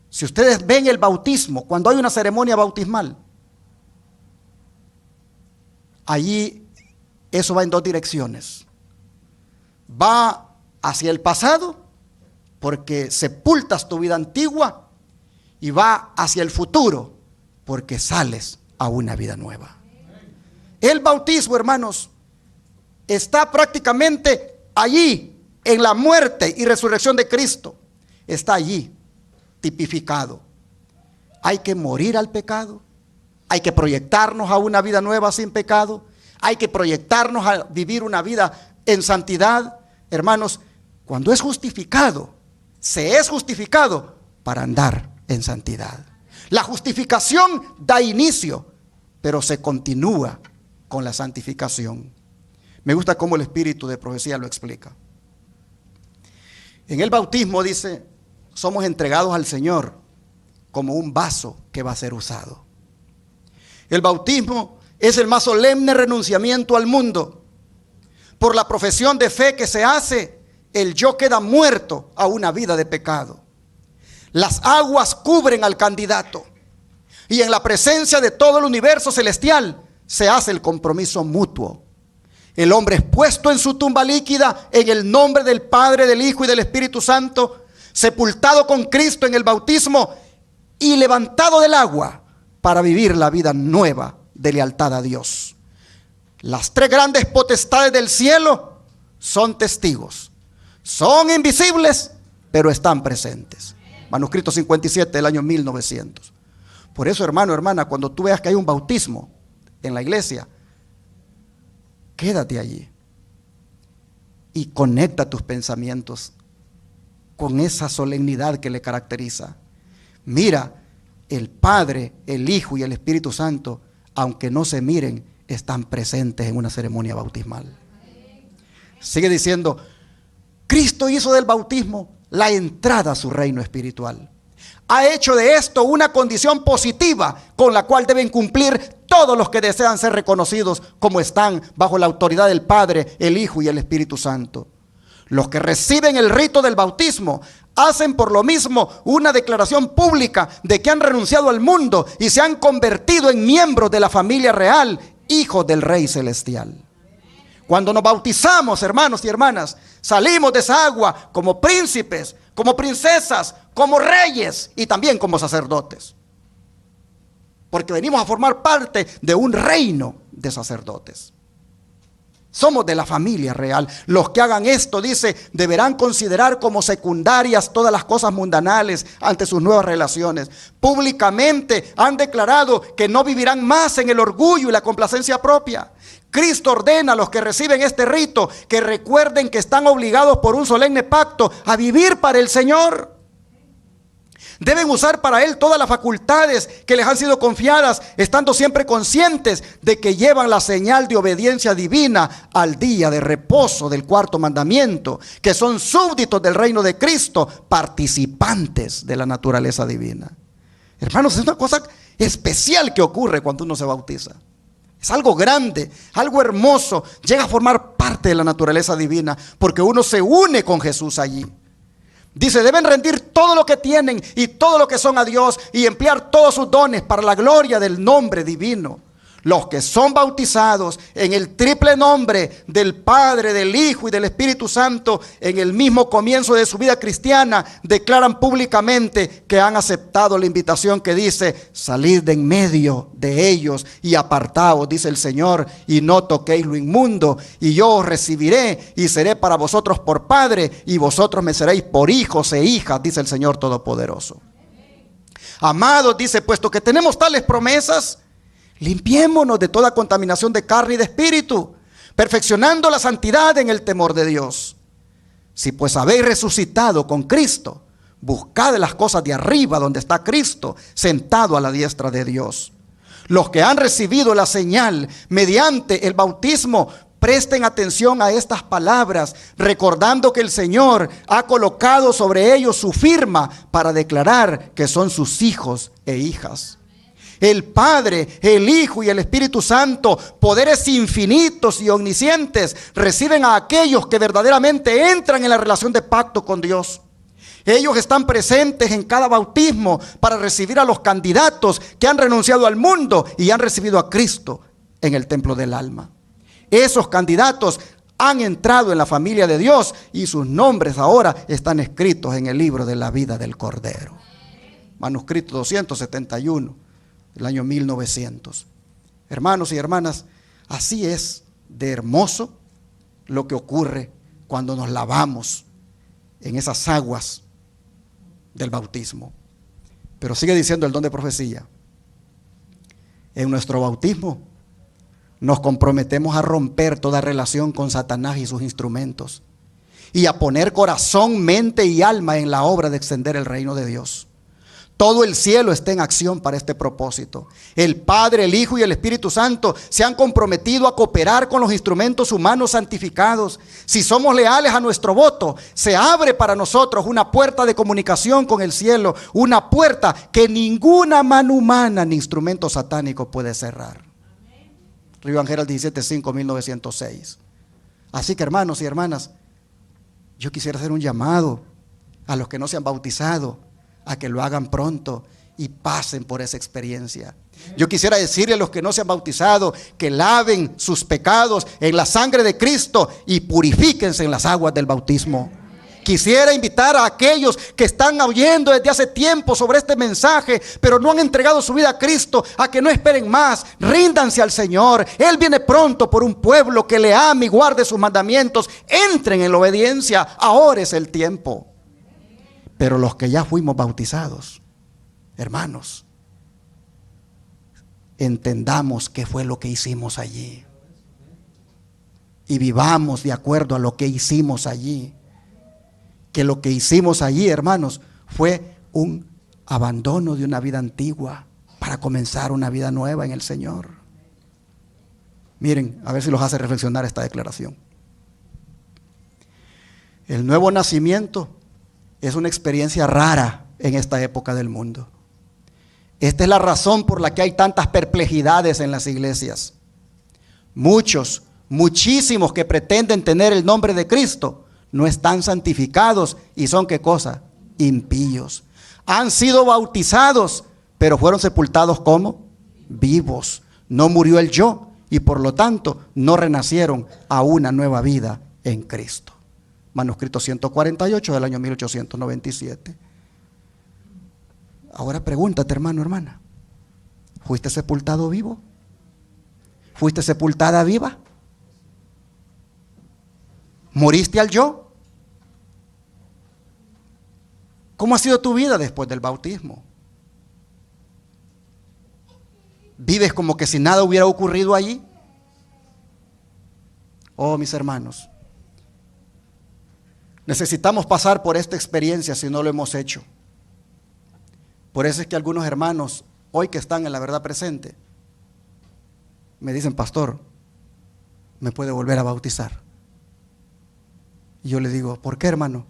[SPEAKER 1] Si ustedes ven el bautismo, cuando hay una ceremonia bautismal, allí eso va en dos direcciones. Va hacia el pasado, porque sepultas tu vida antigua, y va hacia el futuro, porque sales a una vida nueva. El bautismo, hermanos, está prácticamente allí, en la muerte y resurrección de Cristo. Está allí, tipificado. Hay que morir al pecado. Hay que proyectarnos a una vida nueva sin pecado. Hay que proyectarnos a vivir una vida en santidad. Hermanos, cuando es justificado, se es justificado para andar en santidad. La justificación da inicio, pero se continúa con la santificación. Me gusta cómo el espíritu de profecía lo explica. En el bautismo dice, somos entregados al Señor como un vaso que va a ser usado. El bautismo es el más solemne renunciamiento al mundo por la profesión de fe que se hace el yo queda muerto a una vida de pecado. Las aguas cubren al candidato y en la presencia de todo el universo celestial se hace el compromiso mutuo. El hombre es puesto en su tumba líquida en el nombre del Padre, del Hijo y del Espíritu Santo, sepultado con Cristo en el bautismo y levantado del agua para vivir la vida nueva de lealtad a Dios. Las tres grandes potestades del cielo son testigos. Son invisibles, pero están presentes. Manuscrito 57 del año 1900. Por eso, hermano, hermana, cuando tú veas que hay un bautismo en la iglesia, quédate allí y conecta tus pensamientos con esa solemnidad que le caracteriza. Mira, el Padre, el Hijo y el Espíritu Santo, aunque no se miren, están presentes en una ceremonia bautismal. Sigue diciendo, Cristo hizo del bautismo la entrada a su reino espiritual. Ha hecho de esto una condición positiva con la cual deben cumplir todos los que desean ser reconocidos como están bajo la autoridad del Padre, el Hijo y el Espíritu Santo. Los que reciben el rito del bautismo hacen por lo mismo una declaración pública de que han renunciado al mundo y se han convertido en miembros de la familia real, hijos del Rey Celestial. Cuando nos bautizamos, hermanos y hermanas, salimos de esa agua como príncipes, como princesas, como reyes y también como sacerdotes. Porque venimos a formar parte de un reino de sacerdotes. Somos de la familia real. Los que hagan esto, dice, deberán considerar como secundarias todas las cosas mundanales ante sus nuevas relaciones. Públicamente han declarado que no vivirán más en el orgullo y la complacencia propia. Cristo ordena a los que reciben este rito que recuerden que están obligados por un solemne pacto a vivir para el Señor. Deben usar para Él todas las facultades que les han sido confiadas, estando siempre conscientes de que llevan la señal de obediencia divina al día de reposo del cuarto mandamiento, que son súbditos del reino de Cristo, participantes de la naturaleza divina. Hermanos, es una cosa especial que ocurre cuando uno se bautiza. Es algo grande, algo hermoso, llega a formar parte de la naturaleza divina, porque uno se une con Jesús allí. Dice, deben rendir todo lo que tienen y todo lo que son a Dios y emplear todos sus dones para la gloria del nombre divino. Los que son bautizados en el triple nombre del Padre, del Hijo y del Espíritu Santo en el mismo comienzo de su vida cristiana, declaran públicamente que han aceptado la invitación que dice, salid de en medio de ellos y apartaos, dice el Señor, y no toquéis lo inmundo, y yo os recibiré y seré para vosotros por Padre, y vosotros me seréis por hijos e hijas, dice el Señor Todopoderoso. Amados, dice, puesto que tenemos tales promesas, limpiémonos de toda contaminación de carne y de espíritu, perfeccionando la santidad en el temor de Dios. Si pues habéis resucitado con Cristo, buscad las cosas de arriba donde está Cristo, sentado a la diestra de Dios. Los que han recibido la señal mediante el bautismo, presten atención a estas palabras, recordando que el Señor ha colocado sobre ellos su firma para declarar que son sus hijos e hijas. El Padre, el Hijo y el Espíritu Santo, poderes infinitos y omniscientes, reciben a aquellos que verdaderamente entran en la relación de pacto con Dios. Ellos están presentes en cada bautismo para recibir a los candidatos que han renunciado al mundo y han recibido a Cristo en el templo del alma. Esos candidatos han entrado en la familia de Dios y sus nombres ahora están escritos en el libro de la vida del Cordero. Manuscrito 271. El año 1900. Hermanos y hermanas, así es de hermoso lo que ocurre cuando nos lavamos en esas aguas del bautismo. Pero sigue diciendo el don de profecía. En nuestro bautismo nos comprometemos a romper toda relación con Satanás y sus instrumentos y a poner corazón, mente y alma en la obra de extender el reino de Dios. Todo el cielo está en acción para este propósito. El Padre, el Hijo y el Espíritu Santo se han comprometido a cooperar con los instrumentos humanos santificados. Si somos leales a nuestro voto, se abre para nosotros una puerta de comunicación con el cielo, una puerta que ninguna mano humana ni instrumento satánico puede cerrar. Río Ángel 17:5, 1906. Así que, hermanos y hermanas, Yo quisiera hacer un llamado a los que no se han bautizado, a que lo hagan pronto y pasen por esa experiencia. Yo quisiera decirle a los que no se han bautizado que laven sus pecados en la sangre de Cristo y purifíquense en las aguas del bautismo. Quisiera invitar a aquellos que están oyendo desde hace tiempo sobre este mensaje, pero no han entregado su vida a Cristo, a que no esperen más. Ríndanse al Señor. Él viene pronto por un pueblo que le ame y guarde sus mandamientos. Entren en la obediencia. Ahora es el tiempo. Pero los que ya fuimos bautizados, hermanos, entendamos qué fue lo que hicimos allí y vivamos de acuerdo a lo que hicimos allí. Que lo que hicimos allí, hermanos, fue un abandono de una vida antigua para comenzar una vida nueva en el Señor. Miren, a ver si los hace reflexionar esta declaración. El nuevo nacimiento es una experiencia rara en esta época del mundo. Esta es la razón por la que hay tantas perplejidades en las iglesias. Muchísimos que pretenden tener el nombre de Cristo no están santificados y son, ¿qué cosa? Impíos. Han sido bautizados, pero fueron sepultados como vivos. No murió el yo y por lo tanto no renacieron a una nueva vida en Cristo. Manuscrito 148 del año 1897. Ahora pregúntate, hermano, hermana, ¿fuiste sepultado vivo? ¿Fuiste sepultada viva? ¿Moriste al yo? ¿Cómo ha sido tu vida después del bautismo? ¿Vives como que si nada hubiera ocurrido allí? Oh, mis hermanos, necesitamos pasar por esta experiencia si no lo hemos hecho. Por eso es que algunos hermanos, hoy que están en la verdad presente, me dicen: pastor, ¿me puede volver a bautizar? Y yo le digo: ¿por qué, hermano?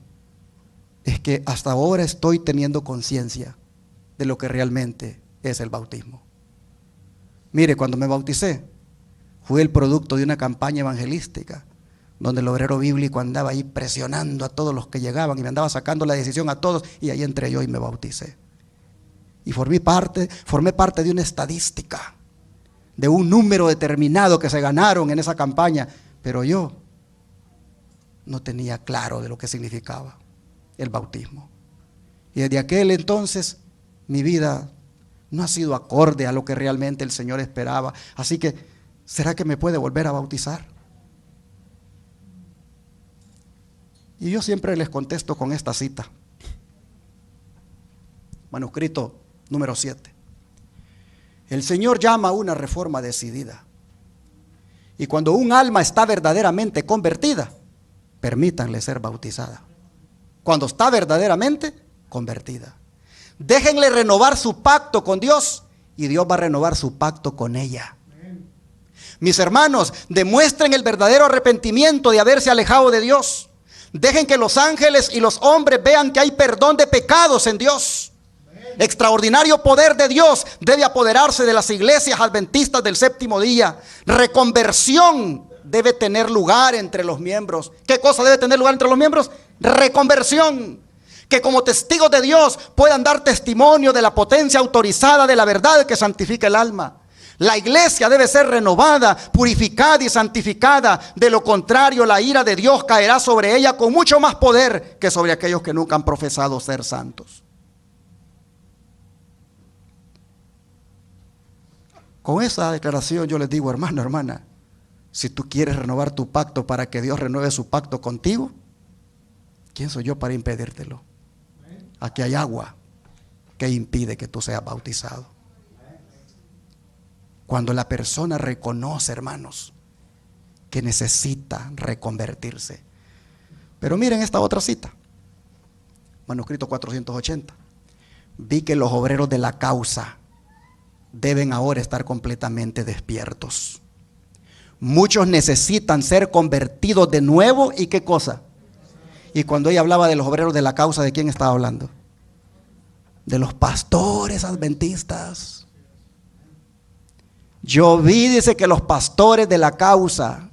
[SPEAKER 1] Es que hasta ahora estoy teniendo conciencia de lo que realmente es el bautismo. Mire, cuando me bauticé, fui el producto de una campaña evangelística, donde el obrero bíblico andaba ahí presionando a todos los que llegaban y me andaba sacando la decisión a todos, y ahí entré yo y me bauticé. Y formé parte de una estadística, de un número determinado que se ganaron en esa campaña, pero yo no tenía claro de lo que significaba el bautismo. Y desde aquel entonces mi vida no ha sido acorde a lo que realmente el Señor esperaba. Así que, ¿será que me puede volver a bautizar? Y yo siempre les contesto con esta cita. Manuscrito número 7. El Señor llama a una reforma decidida. Y cuando un alma está verdaderamente convertida, permítanle ser bautizada. Cuando está verdaderamente convertida, déjenle renovar su pacto con Dios y Dios va a renovar su pacto con ella. Mis hermanos, demuestren el verdadero arrepentimiento de haberse alejado de Dios. Dejen que los ángeles y los hombres vean que hay perdón de pecados en Dios. Extraordinario poder de Dios debe apoderarse de las iglesias adventistas del séptimo día. Reconversión debe tener lugar entre los miembros. ¿Qué cosa debe tener lugar entre los miembros? Reconversión. Que como testigos de Dios puedan dar testimonio de la potencia autorizada de la verdad que santifica el alma. La iglesia debe ser renovada, purificada y santificada. De lo contrario, la ira de Dios caerá sobre ella con mucho más poder que sobre aquellos que nunca han profesado ser santos. Con esa declaración yo les digo: hermano, hermana, si tú quieres renovar tu pacto para que Dios renueve su pacto contigo, ¿quién soy yo para impedírtelo? Aquí hay agua que impide que tú seas bautizado. Cuando la persona reconoce, hermanos, que necesita reconvertirse. Pero miren esta otra cita. Manuscrito 480. Vi que los obreros de la causa deben ahora estar completamente despiertos. Muchos necesitan ser convertidos de nuevo. ¿Y qué cosa? Y cuando ella hablaba de los obreros de la causa, ¿de quién estaba hablando? De los pastores adventistas. Yo vi, dice, que los pastores de la causa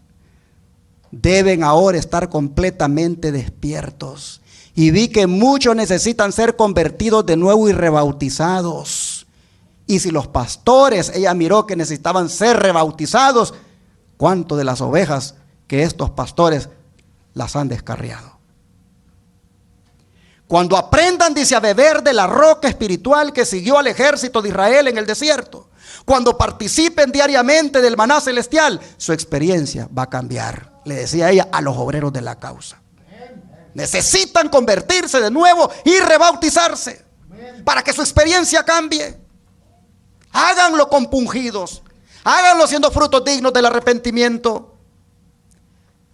[SPEAKER 1] deben ahora estar completamente despiertos. Y vi que muchos necesitan ser convertidos de nuevo y rebautizados. Y si los pastores, ella miró que necesitaban ser rebautizados, ¿cuánto de las ovejas que estos pastores las han descarriado? Cuando aprendan, dice, a beber de la roca espiritual que siguió al ejército de Israel en el desierto, cuando participen diariamente del maná celestial, su experiencia va a cambiar. Le decía ella a los obreros de la causa. Necesitan convertirse de nuevo y rebautizarse para que su experiencia cambie. Háganlo compungidos, háganlo siendo frutos dignos del arrepentimiento.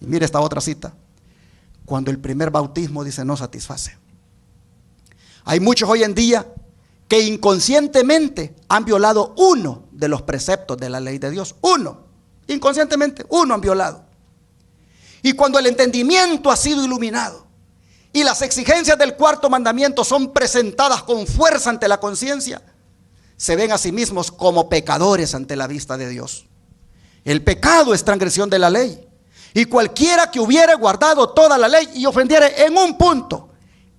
[SPEAKER 1] Y mire esta otra cita. Cuando el primer bautismo, dice, no satisface. Hay muchos hoy en día que inconscientemente han violado uno de los preceptos de la ley de Dios. Uno, inconscientemente, uno han violado. Y cuando el entendimiento ha sido iluminado y las exigencias del cuarto mandamiento son presentadas con fuerza ante la conciencia, se ven a sí mismos como pecadores ante la vista de Dios. El pecado es transgresión de la ley. Y cualquiera que hubiere guardado toda la ley y ofendiere en un punto,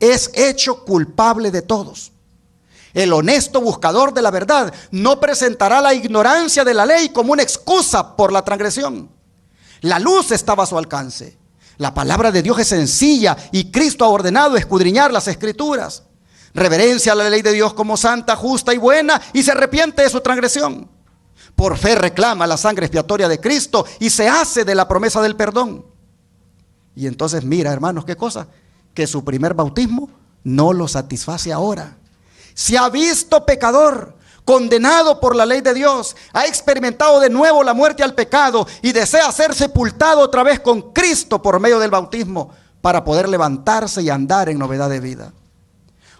[SPEAKER 1] es hecho culpable de todos. El honesto buscador de la verdad no presentará la ignorancia de la ley como una excusa por la transgresión. La luz estaba a su alcance. La palabra de Dios es sencilla y Cristo ha ordenado escudriñar las escrituras. Reverencia a la ley de Dios como santa, justa y buena y se arrepiente de su transgresión. Por fe reclama la sangre expiatoria de Cristo y se hace de la promesa del perdón. Y entonces mira, hermanos, qué cosa, que su primer bautismo no lo satisface ahora. Se ha visto pecador, condenado por la ley de Dios, ha experimentado de nuevo la muerte al pecado y desea ser sepultado otra vez con Cristo por medio del bautismo para poder levantarse y andar en novedad de vida.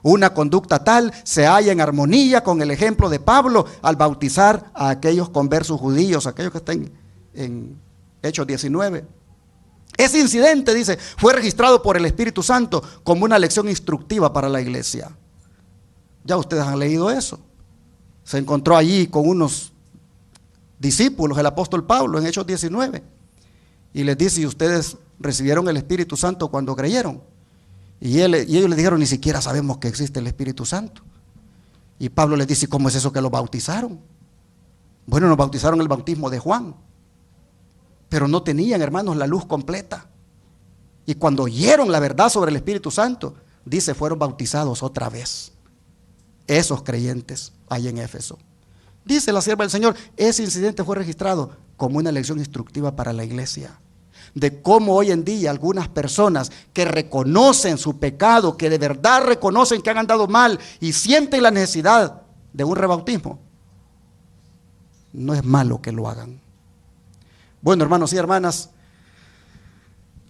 [SPEAKER 1] Una conducta tal se halla en armonía con el ejemplo de Pablo al bautizar a aquellos conversos judíos, aquellos que están en Hechos 19. Ese incidente, dice, fue registrado por el Espíritu Santo como una lección instructiva para la iglesia. Ya ustedes han leído eso. Se encontró allí con unos discípulos, el apóstol Pablo, en Hechos 19. Y les dice, ¿y ustedes recibieron el Espíritu Santo cuando creyeron? Y ellos le dijeron, ni siquiera sabemos que existe el Espíritu Santo. Y Pablo les dice, ¿cómo es eso que lo bautizaron? Bueno, nos bautizaron el bautismo de Juan. Pero no tenían, hermanos, la luz completa. Y cuando oyeron la verdad sobre el Espíritu Santo, dice, fueron bautizados otra vez. Esos creyentes ahí en Éfeso. Dice la sierva del Señor, ese incidente fue registrado como una lección instructiva para la iglesia. De cómo hoy en día algunas personas que reconocen su pecado, que de verdad reconocen que han andado mal y sienten la necesidad de un rebautismo, no es malo que lo hagan. Bueno, hermanos y hermanas,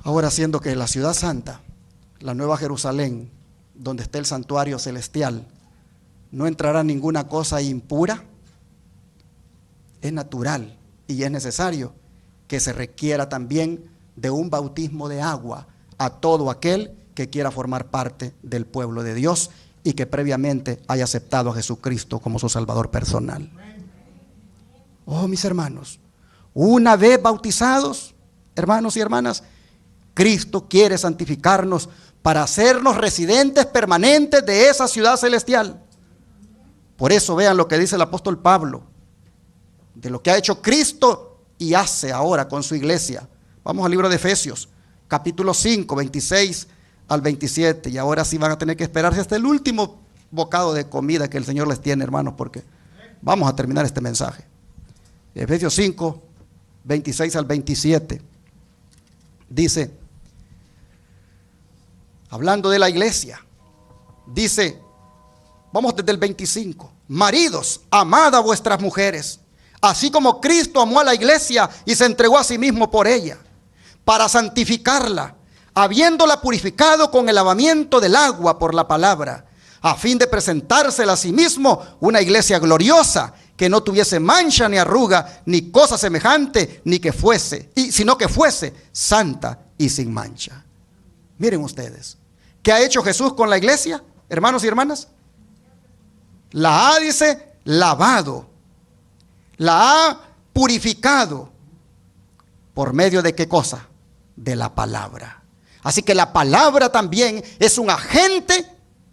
[SPEAKER 1] ahora siendo que la ciudad santa, la Nueva Jerusalén, donde está el santuario celestial, no entrará ninguna cosa impura, es natural y es necesario que se requiera también de un bautismo de agua a todo aquel que quiera formar parte del pueblo de Dios y que previamente haya aceptado a Jesucristo como su Salvador personal. Oh, mis hermanos, una vez bautizados, hermanos y hermanas, Cristo quiere santificarnos para hacernos residentes permanentes de esa ciudad celestial. Por eso vean lo que dice el apóstol Pablo, de lo que ha hecho Cristo y hace ahora con su iglesia. Vamos al libro de Efesios, capítulo 5, 26 al 27. Y ahora sí van a tener que esperarse hasta el último bocado de comida que el Señor les tiene, hermanos, porque vamos a terminar este mensaje. Efesios 5, 26 al 27. Dice, hablando de la iglesia, dice, vamos desde el 25. Maridos, amad a vuestras mujeres, así como Cristo amó a la iglesia y se entregó a sí mismo por ella, para santificarla, habiéndola purificado con el lavamiento del agua por la palabra, a fin de presentársela a sí mismo una iglesia gloriosa, que no tuviese mancha ni arruga, ni cosa semejante, sino que fuese santa y sin mancha. Miren ustedes, ¿qué ha hecho Jesús con la iglesia, hermanos y hermanas? La ha, dice, lavado, la ha purificado. ¿Por medio de qué cosa? de la palabra. Así que la palabra también es un agente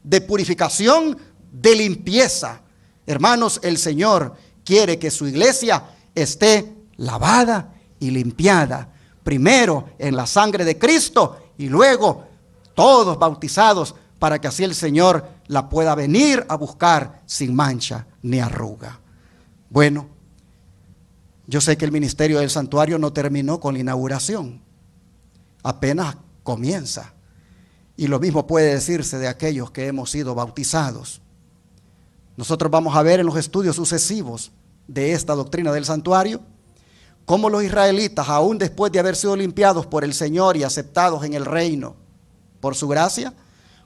[SPEAKER 1] de purificación, de limpieza. Hermanos, el Señor quiere que su iglesia esté lavada y limpiada. Primero en la sangre de Cristo y luego todos bautizados para que así el Señor la pueda venir a buscar sin mancha ni arruga. Bueno, yo sé que el ministerio del santuario no terminó con la inauguración. Apenas comienza. Y lo mismo puede decirse de aquellos que hemos sido bautizados. Nosotros vamos a ver en los estudios sucesivos de esta doctrina del santuario cómo los israelitas, aún después de haber sido limpiados por el Señor y aceptados en el reino por su gracia,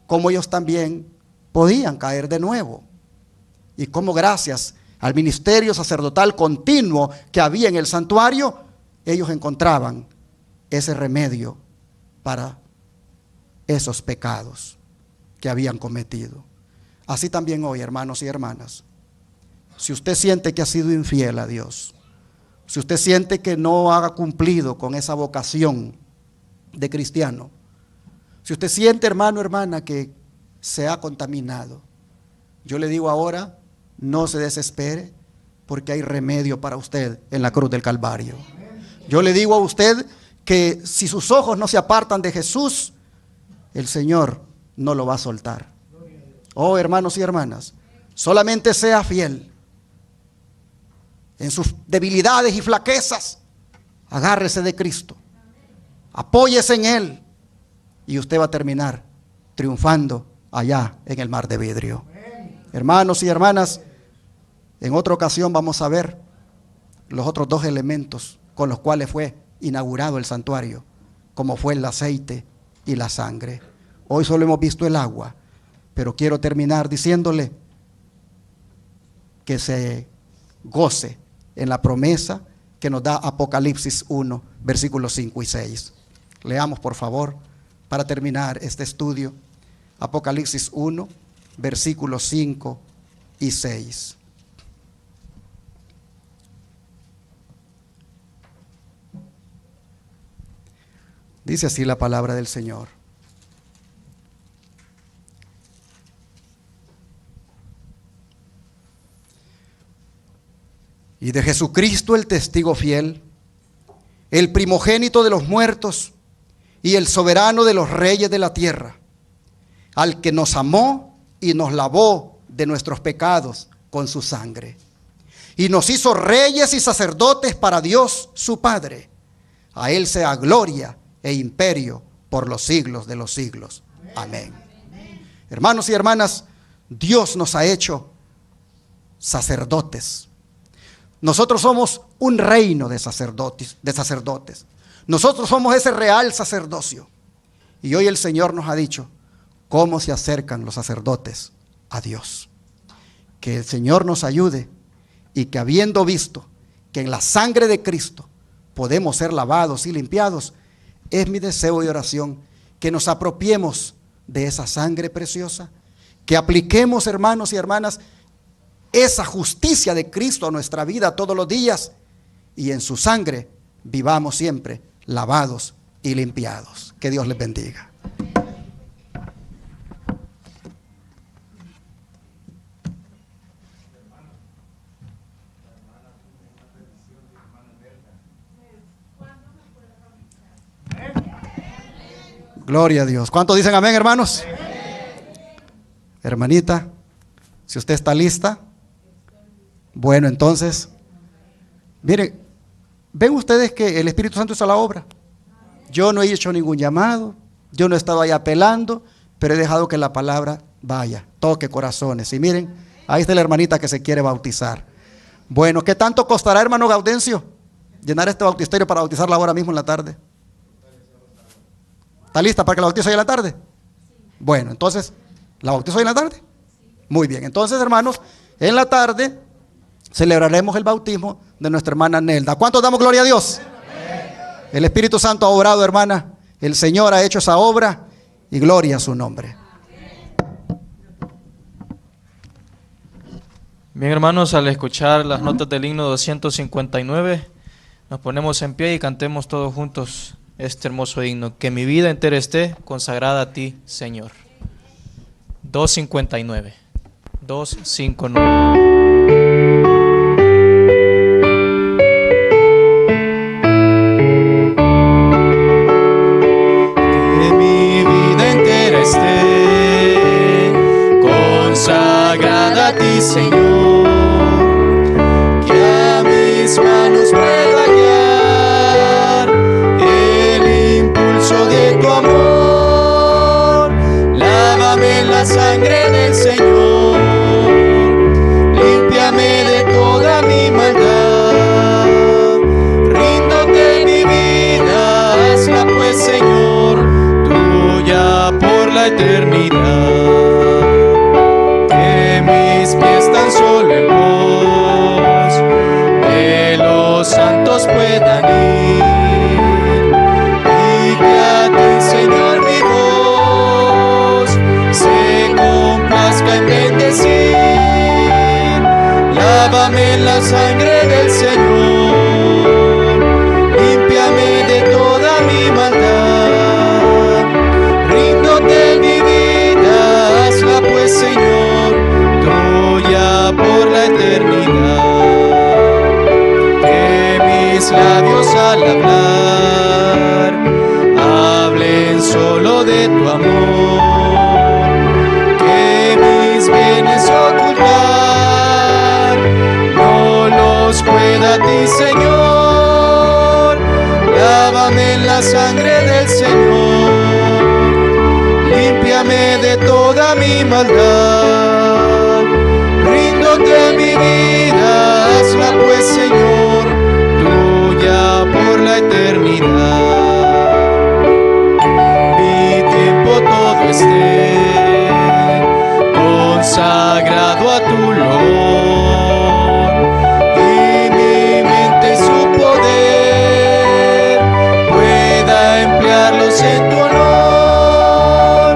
[SPEAKER 1] cómo ellos también podían caer de nuevo. Y cómo gracias al ministerio sacerdotal continuo que había en el santuario, ellos encontraban ese remedio para esos pecados que habían cometido. Así también hoy, hermanos y hermanas, si usted siente que ha sido infiel a Dios, si usted siente que no ha cumplido con esa vocación de cristiano, si usted siente, hermano, hermana, que se ha contaminado, yo le digo ahora, no se desespere, porque hay remedio para usted en la cruz del Calvario. Yo le digo a usted que si sus ojos no se apartan de Jesús, el Señor no lo va a soltar. Oh, hermanos y hermanas, solamente sea fiel en sus debilidades y flaquezas. Agárrese de Cristo, apóyese en Él y usted va a terminar triunfando allá en el mar de vidrio. Hermanos y hermanas, en otra ocasión vamos a ver los otros dos elementos con los cuales fue inaugurado el santuario, como fue el aceite y la sangre. Hoy solo hemos visto el agua, pero quiero terminar diciéndole que se goce en la promesa que nos da Apocalipsis 1, versículos 5 y 6. Leamos, por favor, para terminar este estudio, Apocalipsis 1, versículos 5 y 6. Dice así la palabra del Señor. Y de Jesucristo el testigo fiel, el primogénito de los muertos y el soberano de los reyes de la tierra, al que nos amó y nos lavó de nuestros pecados con su sangre, y nos hizo reyes y sacerdotes para Dios su Padre. A Él sea gloria e imperio por los siglos de los siglos. Amén. Hermanos y hermanas, Dios nos ha hecho sacerdotes. Nosotros somos un reino de sacerdotes. Nosotros somos ese real sacerdocio. Y hoy el Señor nos ha dicho cómo se acercan los sacerdotes a Dios. Que el Señor nos ayude y que habiendo visto que en la sangre de Cristo podemos ser lavados y limpiados, es mi deseo y oración que nos apropiemos de esa sangre preciosa, que apliquemos, hermanos y hermanas, esa justicia de Cristo a nuestra vida todos los días y en su sangre vivamos siempre lavados y limpiados. Que Dios les bendiga. Gloria a Dios. ¿Cuántos dicen amén, hermanos? Amén. Hermanita, si usted está lista, bueno, entonces, miren, ven ustedes que el Espíritu Santo hizo la obra. Yo no he hecho ningún llamado, yo no he estado ahí apelando, pero he dejado que la palabra vaya, toque corazones. Y miren, ahí está la hermanita que se quiere bautizar. Bueno, ¿qué tanto costará, hermano Gaudencio, llenar este bautisterio para bautizarla ahora mismo en la tarde? ¿Está lista para que la bautice hoy en la tarde? Bueno, entonces, ¿la bautizo hoy en la tarde? Muy bien, entonces, hermanos, en la tarde celebraremos el bautismo de nuestra hermana Nelda. ¿Cuántos damos gloria a Dios? El Espíritu Santo ha obrado, hermana. El Señor ha hecho esa obra y gloria a su nombre.
[SPEAKER 2] Bien, hermanos, al escuchar las notas del himno 259, nos ponemos en pie y cantemos todos juntos este hermoso himno, que mi vida entera esté consagrada a ti, Señor. 259. 259.
[SPEAKER 3] Consagrada a ti, Señor, que a mis manos pueda guiar el impulso de tu amor. Lávame en la sangre del Señor, límpiame de toda mi maldad. Ríndote mi vida, hazla pues, Señor, tuya por la eternidad. Tan solo en vos que los santos puedan ir, y que a ti, Señor, mi voz se complazca en bendecir. Lávame en la sangre del Señor, límpiame de toda mi maldad. Ríndote mi vida, hazla pues, Señor, por la eternidad. Que mis labios al hablar hablen solo de tu amor. Que mis bienes ocultar no los pueda a ti, Señor. Lávame en la sangre del Señor, límpiame de toda mi maldad. Ríndote mi vida, hazla pues, Señor, tuya por la eternidad. Mi tiempo todo esté consagrado a tu loor, y mi mente y su poder pueda emplearlos en tu honor.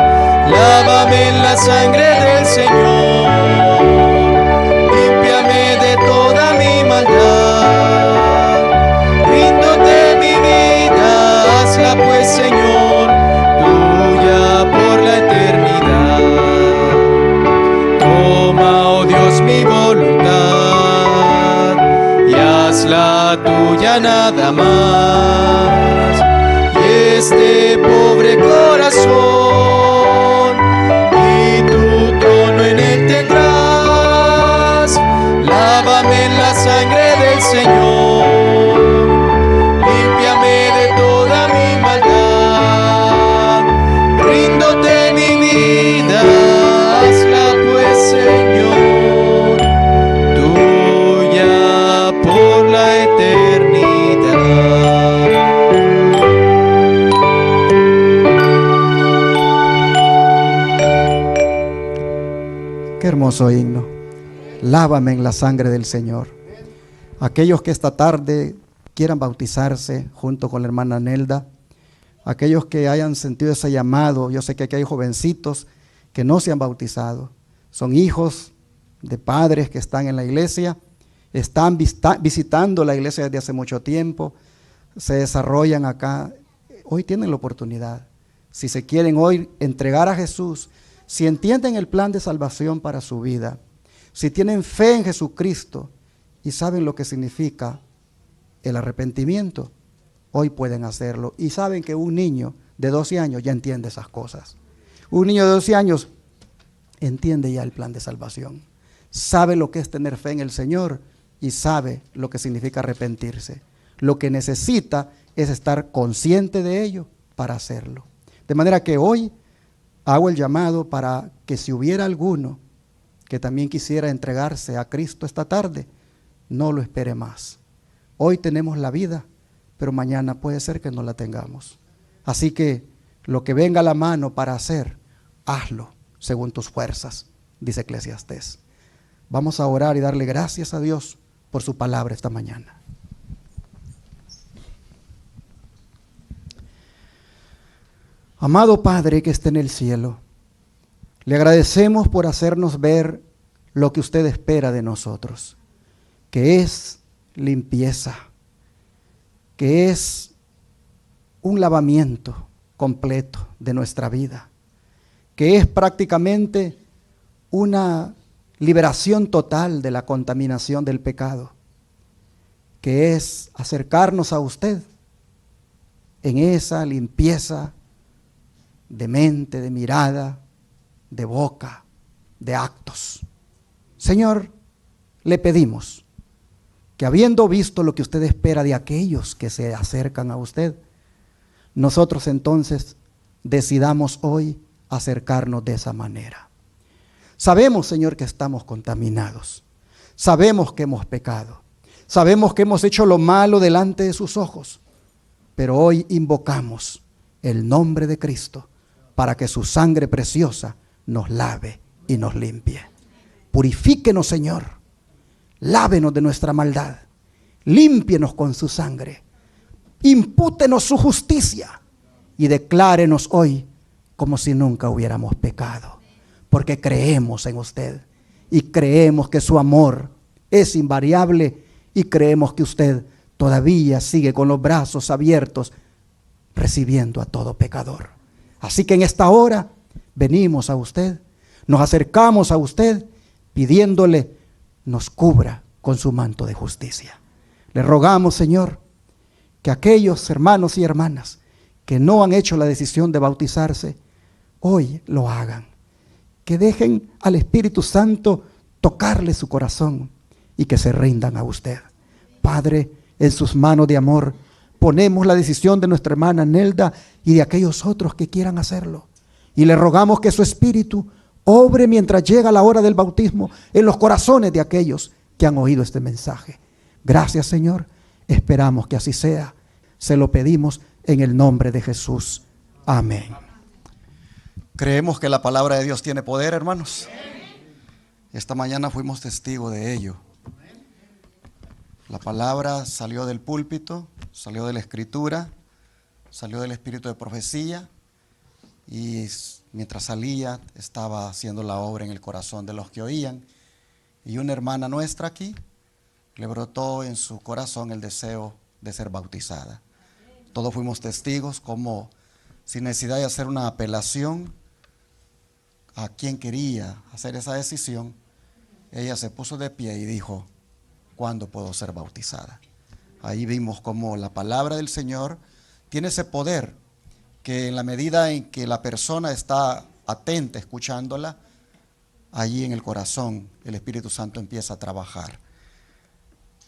[SPEAKER 3] Lávame en la sangre del Señor, pues, Señor, tuya por la eternidad. Toma, oh Dios, mi voluntad y hazla tuya nada más. Y este pobre corazón y tu trono en él tendrás. Lávame en la sangre del Señor,
[SPEAKER 1] hermoso himno. Lávame en la sangre del Señor. Aquellos que esta tarde quieran bautizarse junto con la hermana Nelda, aquellos que hayan sentido ese llamado, yo sé que aquí hay jovencitos que no se han bautizado, son hijos de padres que están en la iglesia, están visitando la iglesia desde hace mucho tiempo, se desarrollan acá, hoy tienen la oportunidad. Si se quieren hoy entregar a Jesús, si entienden el plan de salvación para su vida, si tienen fe en Jesucristo y saben lo que significa el arrepentimiento, hoy pueden hacerlo. Y saben que un niño de 12 años ya entiende esas cosas. Un niño de 12 años entiende ya el plan de salvación. Sabe lo que es tener fe en el Señor y sabe lo que significa arrepentirse. Lo que necesita es estar consciente de ello para hacerlo. De manera que hoy hago el llamado para que si hubiera alguno que también quisiera entregarse a Cristo esta tarde, no lo espere más. Hoy tenemos la vida, pero mañana puede ser que no la tengamos. Así que lo que venga a la mano para hacer, hazlo según tus fuerzas, dice Eclesiastés. Vamos a orar y darle gracias a Dios por su palabra esta mañana. Amado Padre que está en el cielo, le agradecemos por hacernos ver lo que usted espera de nosotros, que es limpieza, que es un lavamiento completo de nuestra vida, que es prácticamente una liberación total de la contaminación del pecado, que es acercarnos a usted en esa limpieza de mente, de mirada, de boca, de actos. Señor, le pedimos que habiendo visto lo que usted espera de aquellos que se acercan a usted, nosotros entonces decidamos hoy acercarnos de esa manera. Sabemos, Señor, que estamos contaminados. Sabemos que hemos pecado. Sabemos que hemos hecho lo malo delante de sus ojos. Pero hoy invocamos el nombre de Cristo para que su sangre preciosa nos lave y nos limpie. Purifíquenos, Señor. Lávenos de nuestra maldad. Límpienos con su sangre. Impútenos su justicia. Y declárenos hoy como si nunca hubiéramos pecado. Porque creemos en usted. Y creemos que su amor es invariable. Y creemos que usted todavía sigue con los brazos abiertos, recibiendo a todo pecador. Así que en esta hora venimos a usted, nos acercamos a usted, pidiéndole nos cubra con su manto de justicia. Le rogamos, Señor, que aquellos hermanos y hermanas que no han hecho la decisión de bautizarse, hoy lo hagan. Que dejen al Espíritu Santo tocarle su corazón y que se rindan a usted. Padre, en sus manos de amor ponemos la decisión de nuestra hermana Nelda y de aquellos otros que quieran hacerlo. Y le rogamos que su Espíritu obre mientras llega la hora del bautismo en los corazones de aquellos que han oído este mensaje. Gracias, Señor. Esperamos que así sea. Se lo pedimos en el nombre de Jesús. Amén. Creemos que la palabra de Dios tiene poder, hermanos. Esta mañana fuimos testigos de ello. La palabra salió del púlpito, salió de la escritura, salió del espíritu de profecía y mientras salía estaba haciendo la obra en el corazón de los que oían. Y una hermana nuestra aquí le brotó en su corazón el deseo de ser bautizada. Todos fuimos testigos como sin necesidad de hacer una apelación a quien quería hacer esa decisión, ella se puso de pie y dijo: ¿cuándo puedo ser bautizada? Ahí vimos cómo la palabra del Señor tiene ese poder, que en la medida en que la persona está atenta escuchándola, allí en el corazón el Espíritu Santo empieza a trabajar.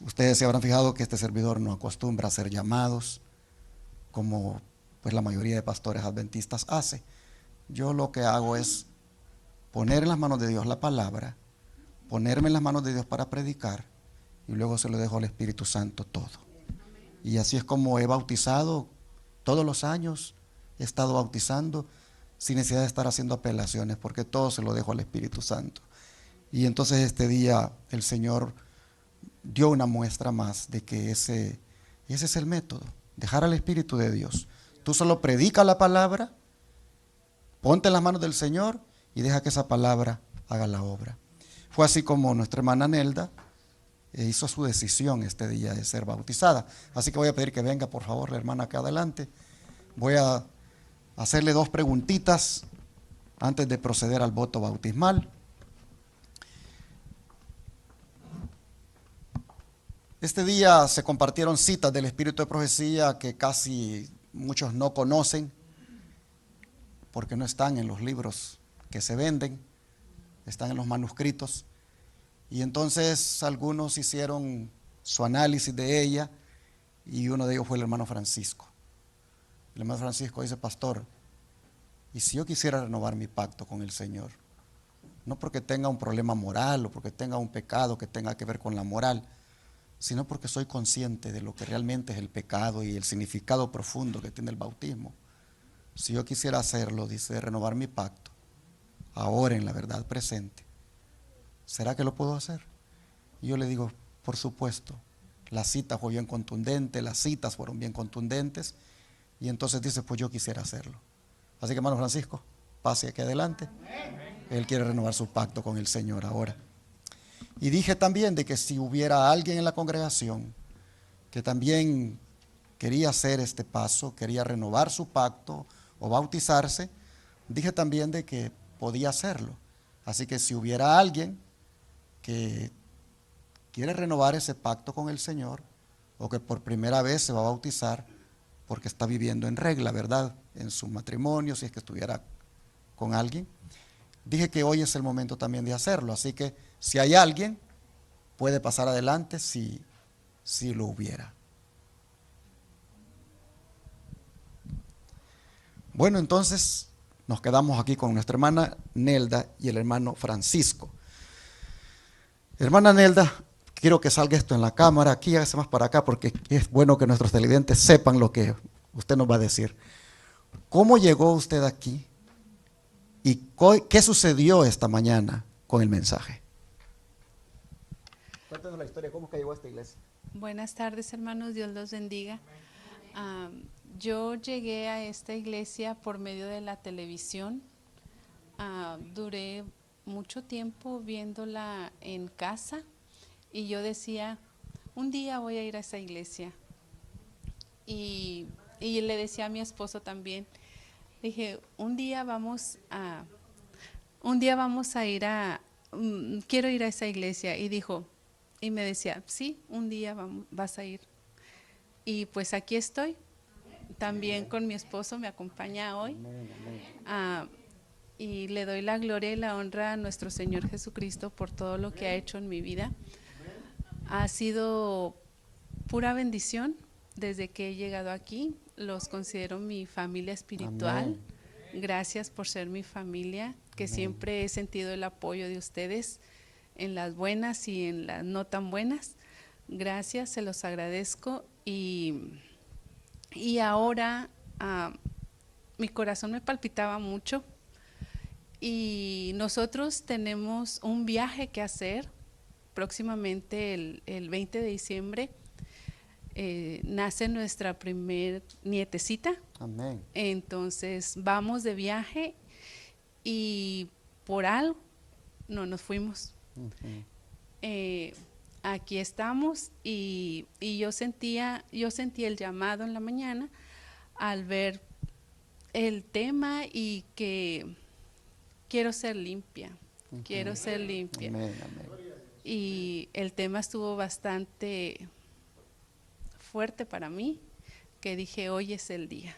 [SPEAKER 1] Ustedes se habrán fijado que este servidor no acostumbra a ser llamados como pues la mayoría de pastores adventistas hace. Yo lo que hago es poner en las manos de Dios la palabra, ponerme en las manos de Dios para predicar, y luego se lo dejo al Espíritu Santo todo. Y así es como he bautizado todos los años, he estado bautizando sin necesidad de estar haciendo apelaciones, porque todo se lo dejo al Espíritu Santo. Y entonces este día el Señor dio una muestra más de que ese es el método, dejar al Espíritu de Dios. Tú solo predica la palabra, ponte en las manos del Señor y deja que esa palabra haga la obra. Fue así como nuestra hermana Nelda hizo su decisión este día de ser bautizada. Así que voy a pedir que venga por favor la hermana acá adelante. Voy a hacerle 2 preguntitas antes de proceder al voto bautismal. Este día se compartieron citas del Espíritu de Profecía que casi muchos no conocen porque no están en los libros que se venden, están en los manuscritos. Y entonces algunos hicieron su análisis de ella y uno de ellos fue el hermano Francisco. El hermano Francisco dice: pastor, ¿y si yo quisiera renovar mi pacto con el Señor? No porque tenga un problema moral o porque tenga un pecado que tenga que ver con la moral, sino porque soy consciente de lo que realmente es el pecado y el significado profundo que tiene el bautismo. Si yo quisiera hacerlo, dice, renovar mi pacto, ahora en la verdad presente, ¿será que lo puedo hacer? Y yo le digo, por supuesto. La cita fue bien contundente, las citas fueron bien contundentes, y entonces dice, pues yo quisiera hacerlo. Así que hermano Francisco, pase aquí adelante. Él quiere renovar su pacto con el Señor ahora. Y dije también de que si hubiera alguien en la congregación que también quería hacer este paso, quería renovar su pacto o bautizarse, dije también de que podía hacerlo. Así que si hubiera alguien que quiere renovar ese pacto con el Señor, o que por primera vez se va a bautizar porque está viviendo en regla, ¿verdad? En su matrimonio, si es que estuviera con alguien, dije que hoy es el momento también de hacerlo. Así que si hay alguien, puede pasar adelante si lo hubiera. Bueno, entonces nos quedamos aquí con nuestra hermana Nelda y el hermano Francisco. Hermana Nelda, quiero que salga esto en la cámara, aquí, hágase más para acá, porque es bueno que nuestros televidentes sepan lo que usted nos va a decir. ¿Cómo llegó usted aquí? ¿Y qué sucedió esta mañana con el mensaje? Cuéntanos la historia, ¿cómo es que llegó a esta iglesia?
[SPEAKER 4] Buenas tardes, hermanos, Dios los bendiga. Yo llegué a esta iglesia por medio de la televisión. Duré mucho tiempo viéndola en casa y yo decía, un día voy a ir a esa iglesia. Y le decía a mi esposo también, dije, un día vamos a ir quiero ir a esa iglesia. Y me decía, sí, un día vas a ir. Y pues aquí estoy, también con mi esposo, me acompaña hoy. Y le doy la gloria y la honra a nuestro Señor Jesucristo por todo lo que ha hecho en mi vida. Ha sido pura bendición desde que he llegado aquí. Los considero mi familia espiritual. Amén. Gracias por ser mi familia, que amén, siempre he sentido el apoyo de ustedes en las buenas y en las no tan buenas. Gracias, se los agradezco. Y ahora mi corazón me palpitaba mucho y nosotros tenemos un viaje que hacer próximamente el 20 de diciembre. Nace nuestra primer nietecita. Amén. Entonces vamos de viaje y por algo no nos fuimos. Aquí estamos y yo sentí el llamado en la mañana al ver el tema y que quiero ser limpia, quiero ser limpia. Amén, amén. Y el tema estuvo bastante fuerte para mí, que dije, hoy es el día.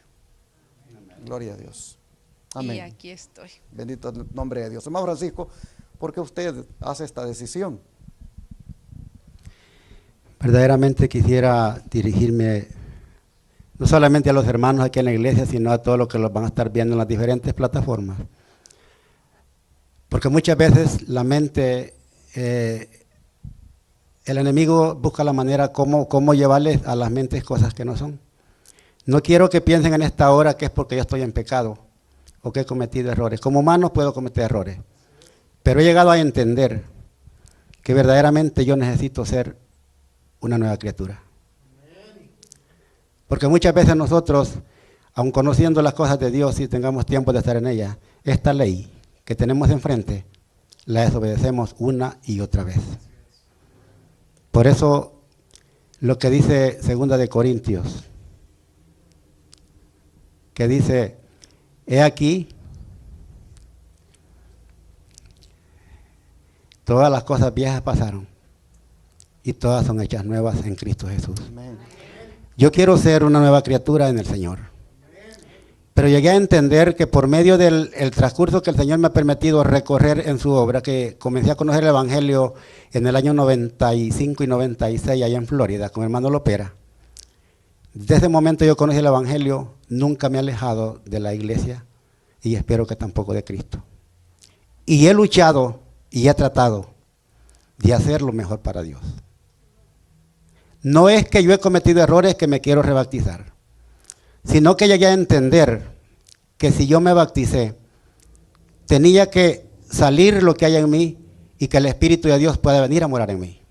[SPEAKER 1] Gloria a Dios. Amén.
[SPEAKER 4] Y aquí estoy.
[SPEAKER 1] Bendito el nombre de Dios. Hermano Francisco, ¿por qué usted hace esta decisión?
[SPEAKER 5] Verdaderamente quisiera dirigirme no solamente a los hermanos aquí en la iglesia, sino a todos los que los van a estar viendo en las diferentes plataformas. Porque muchas veces la mente, el enemigo busca la manera cómo llevarles a las mentes cosas que no son. No quiero que piensen en esta hora que es porque yo estoy en pecado o que he cometido errores. Como humano puedo cometer errores, pero he llegado a entender que verdaderamente yo necesito ser una nueva criatura. Porque muchas veces nosotros, aun conociendo las cosas de Dios y tengamos tiempo de estar en ellas, esta ley que tenemos enfrente, la desobedecemos una y otra vez. Por eso, lo que dice 2 de Corintios, que dice, he aquí, todas las cosas viejas pasaron y todas son hechas nuevas en Cristo Jesús. Amén. Yo quiero ser una nueva criatura en el Señor. Pero llegué a entender que por medio del transcurso que el Señor me ha permitido recorrer en su obra, que comencé a conocer el Evangelio en el año 95 y 96 allá en Florida con el hermano Lopera. Desde ese momento yo conocí el Evangelio, nunca me he alejado de la iglesia y espero que tampoco de Cristo. Y he luchado y he tratado de hacer lo mejor para Dios. No es que yo he cometido errores que me quiero rebautizar, sino que llegué a entender que si yo me bauticé, tenía que salir lo que hay en mí y que el Espíritu de Dios pueda venir a morar en mí.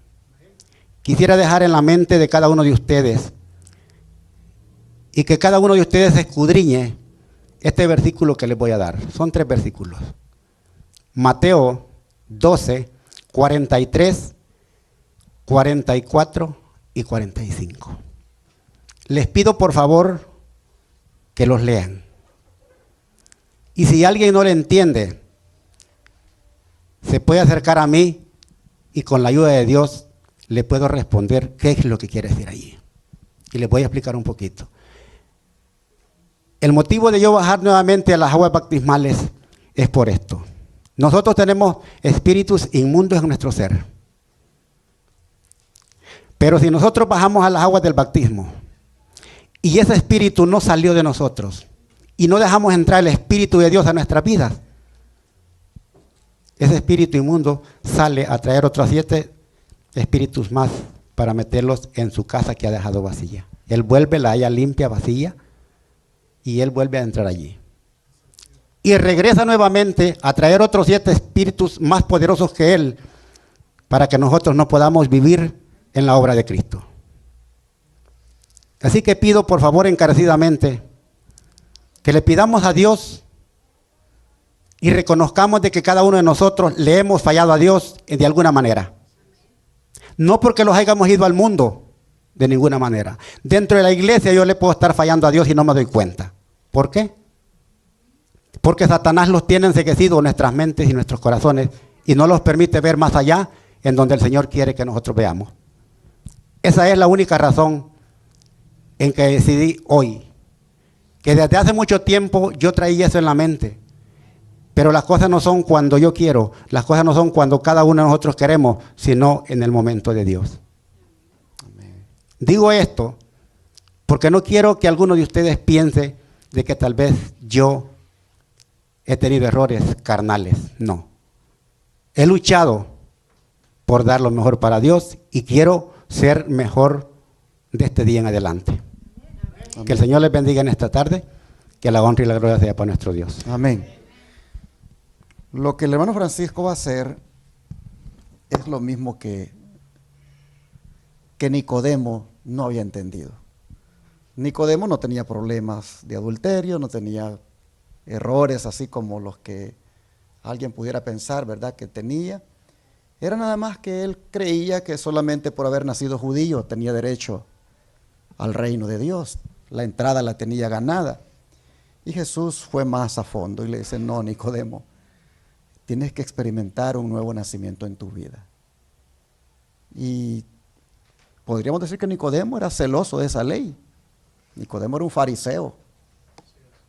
[SPEAKER 5] Quisiera dejar en la mente de cada uno de ustedes y que cada uno de ustedes escudriñe este versículo que les voy a dar. Son 3 versículos. Mateo 12, 43, 44 y 45. les pido por favor que los lean. Y si alguien no le entiende, se puede acercar a mí y con la ayuda de Dios le puedo responder qué es lo que quiere decir allí. Y les voy a explicar un poquito. El motivo de yo bajar nuevamente a las aguas bautismales es por esto. Nosotros tenemos espíritus inmundos en nuestro ser. Pero si nosotros bajamos a las aguas del bautismo y ese espíritu no salió de nosotros y no dejamos entrar el Espíritu de Dios a nuestras vidas, ese espíritu inmundo sale a traer otros 7 espíritus más para meterlos en su casa que ha dejado vacía. Él vuelve, la halla limpia, vacía, y él vuelve a entrar allí. Y regresa nuevamente a traer otros 7 espíritus más poderosos que él para que nosotros no podamos vivir en la obra de Cristo. Así que pido por favor encarecidamente que le pidamos a Dios y reconozcamos de que cada uno de nosotros le hemos fallado a Dios de alguna manera. No porque los hayamos ido al mundo, de ninguna manera. Dentro de la iglesia yo le puedo estar fallando a Dios y no me doy cuenta. ¿Por qué? Porque Satanás los tiene enceguecidos en nuestras mentes y nuestros corazones y no los permite ver más allá en donde el Señor quiere que nosotros veamos. Esa es la única razón en que decidí hoy, que desde hace mucho tiempo yo traía eso en la mente. Pero las cosas no son cuando yo quiero, las cosas no son cuando cada uno de nosotros queremos, sino en el momento de Dios. Amén. Digo esto porque no quiero que alguno de ustedes piense de que tal vez yo he tenido errores carnales. No. He luchado por dar lo mejor para Dios y quiero ser mejor de este día en adelante. Amén. Que el Señor les bendiga en esta tarde, que la honra y la gloria sea para nuestro Dios.
[SPEAKER 1] Amén. Lo que el hermano Francisco va a hacer es lo mismo que Nicodemo no había entendido. Nicodemo no tenía problemas de adulterio, no tenía errores así como los que alguien pudiera pensar, ¿verdad?, que tenía. Era nada más que él creía que solamente por haber nacido judío tenía derecho al reino de Dios. La entrada la tenía ganada. Y Jesús fue más a fondo y le dice: no, Nicodemo, tienes que experimentar un nuevo nacimiento en tu vida. Y podríamos decir que Nicodemo era celoso de esa ley. Nicodemo era un fariseo,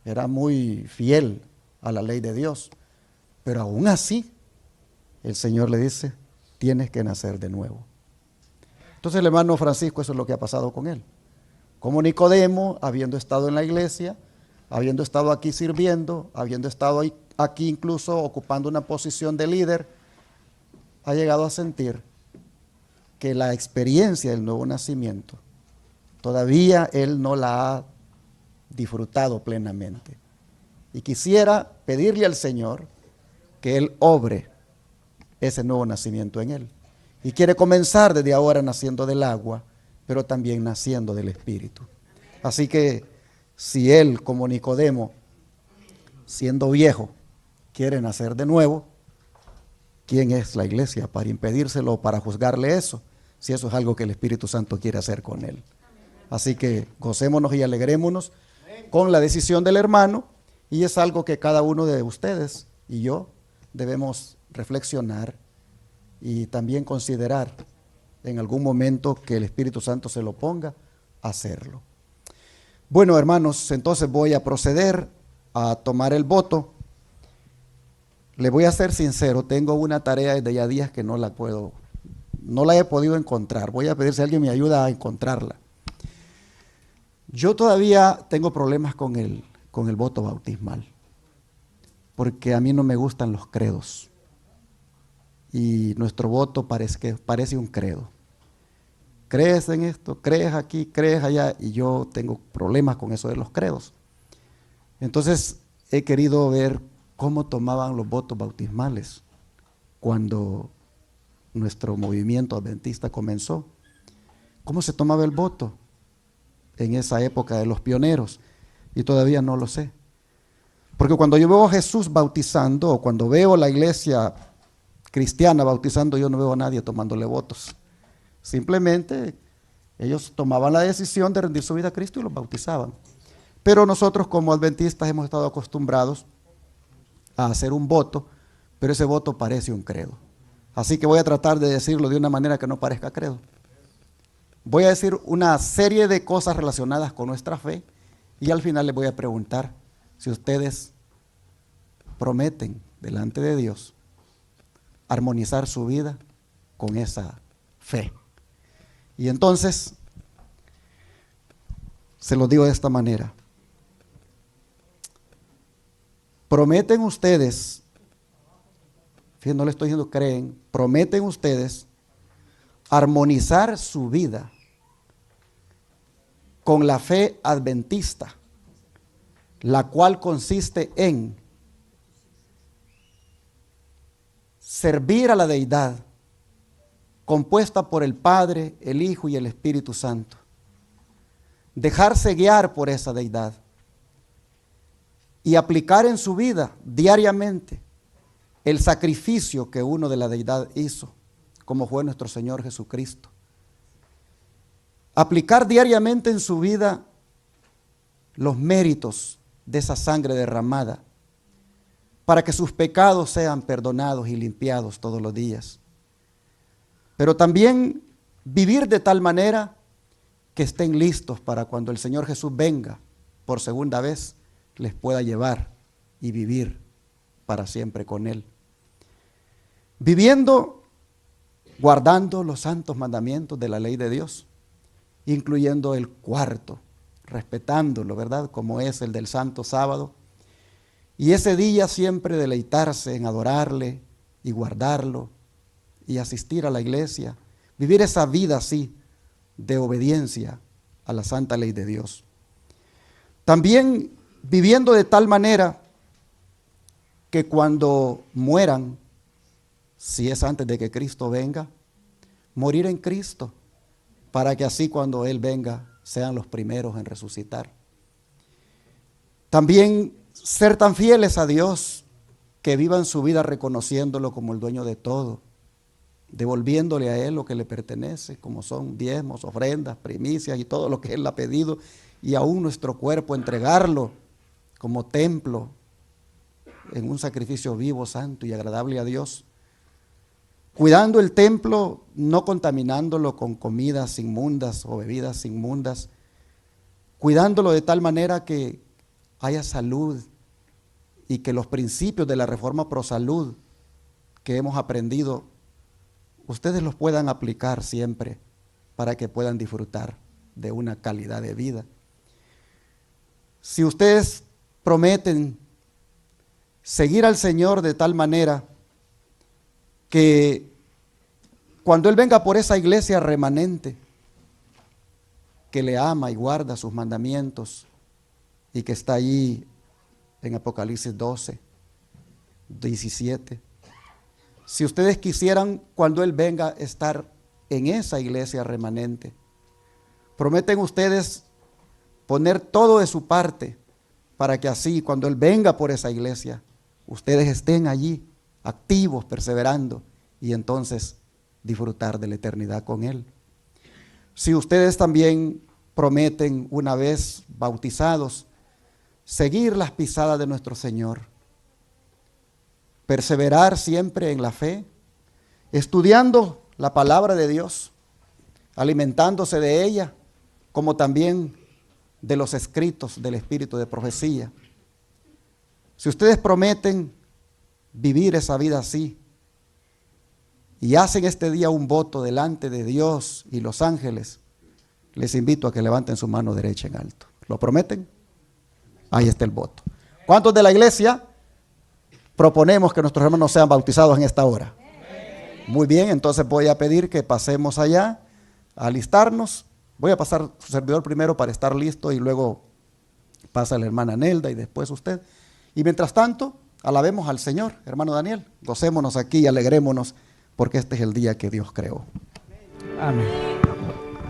[SPEAKER 1] era muy fiel a la ley de Dios. Pero aún así, el Señor le dice: tienes que nacer de nuevo. Entonces el hermano Francisco, eso es lo que ha pasado con él. Como Nicodemo, habiendo estado en la iglesia, habiendo estado aquí sirviendo, habiendo estado aquí incluso ocupando una posición de líder, ha llegado a sentir que la experiencia del nuevo nacimiento todavía él no la ha disfrutado plenamente. Y quisiera pedirle al Señor que Él obre ese nuevo nacimiento en él. Y quiere comenzar desde ahora naciendo del agua, pero también naciendo del Espíritu. Así que si él, como Nicodemo, siendo viejo, quiere nacer de nuevo, ¿quién es la iglesia para impedírselo o para juzgarle eso? Si eso es algo que el Espíritu Santo quiere hacer con él. Así que gocémonos y alegrémonos con la decisión del hermano, y es algo que cada uno de ustedes y yo debemos reflexionar y también considerar en algún momento que el Espíritu Santo se lo ponga a hacerlo. Bueno, hermanos, entonces voy a proceder a tomar el voto. Le voy a ser sincero, tengo una tarea desde ya días que no la he podido encontrar. Voy a pedir si alguien me ayuda a encontrarla. Yo todavía tengo problemas con el voto bautismal, porque a mí no me gustan los credos. Y nuestro voto parece un credo. Crees en esto, crees aquí, crees allá, y yo tengo problemas con eso de los credos. Entonces he querido ver cómo tomaban los votos bautismales cuando nuestro movimiento adventista comenzó. ¿Cómo se tomaba el voto en esa época de los pioneros? Y todavía no lo sé. Porque cuando yo veo a Jesús bautizando, o cuando veo la iglesia cristiana bautizando, yo no veo a nadie tomándole votos. Simplemente Ellos tomaban la decisión de rendir su vida a Cristo y los bautizaban. Pero nosotros como adventistas hemos estado acostumbrados a hacer un voto, pero ese voto parece un credo. Así que voy a tratar de decirlo de una manera que no parezca credo. Voy a decir una serie de cosas relacionadas con nuestra fe y al final les voy a preguntar si ustedes prometen delante de Dios armonizar su vida con esa fe. Y entonces, se lo digo de esta manera. Prometen ustedes, fíjense, no le estoy diciendo creen, prometen ustedes armonizar su vida con la fe adventista, la cual consiste en servir a la deidad compuesta por el Padre, el Hijo y el Espíritu Santo. Dejarse guiar por esa deidad y aplicar en su vida diariamente el sacrificio que uno de la deidad hizo, como fue nuestro Señor Jesucristo. Aplicar diariamente en su vida los méritos de esa sangre derramada para que sus pecados sean perdonados y limpiados todos los días. Pero también vivir de tal manera que estén listos para cuando el Señor Jesús venga por segunda vez, les pueda llevar y vivir para siempre con Él. Viviendo, guardando los santos mandamientos de la ley de Dios, incluyendo el cuarto, respetándolo, ¿verdad? Como es el del Santo Sábado. Y ese día siempre deleitarse en adorarle y guardarlo y asistir a la iglesia, vivir esa vida así de obediencia a la santa ley de Dios. También viviendo de tal manera que cuando mueran, si es antes de que Cristo venga, morir en Cristo, para que así cuando Él venga sean los primeros en resucitar. También ser tan fieles a Dios que vivan su vida reconociéndolo como el dueño de todo, devolviéndole a Él lo que le pertenece, como son diezmos, ofrendas, primicias y todo lo que Él ha pedido, y aún nuestro cuerpo entregarlo como templo en un sacrificio vivo, santo y agradable a Dios. Cuidando el templo, no contaminándolo con comidas inmundas o bebidas inmundas, cuidándolo de tal manera que haya salud y que los principios de la reforma pro salud que hemos aprendido, ustedes los puedan aplicar siempre para que puedan disfrutar de una calidad de vida. Si ustedes prometen seguir al Señor de tal manera que cuando Él venga por esa iglesia remanente que le ama y guarda sus mandamientos y que está allí en Apocalipsis 12, 17, si ustedes quisieran cuando Él venga estar en esa iglesia remanente, prometen ustedes poner todo de su parte para que así cuando Él venga por esa iglesia, ustedes estén allí activos, perseverando y entonces disfrutar de la eternidad con Él. Si ustedes también prometen una vez bautizados seguir las pisadas de nuestro Señor, perseverar siempre en la fe, estudiando la palabra de Dios, alimentándose de ella, como también de los escritos del Espíritu de profecía. Si ustedes prometen vivir esa vida así y hacen este día un voto delante de Dios y los ángeles, les invito a que levanten su mano derecha en alto. ¿Lo prometen? Ahí está el voto. ¿Cuántos de la iglesia proponemos que nuestros hermanos sean bautizados en esta hora? Muy bien, entonces voy a pedir que pasemos allá a alistarnos. Voy a pasar su servidor primero para estar listo y luego pasa la hermana Nelda y después usted. Y mientras tanto, alabemos al Señor, hermano Daniel. Gocémonos aquí y alegrémonos porque este es el día que Dios creó.
[SPEAKER 2] Amén.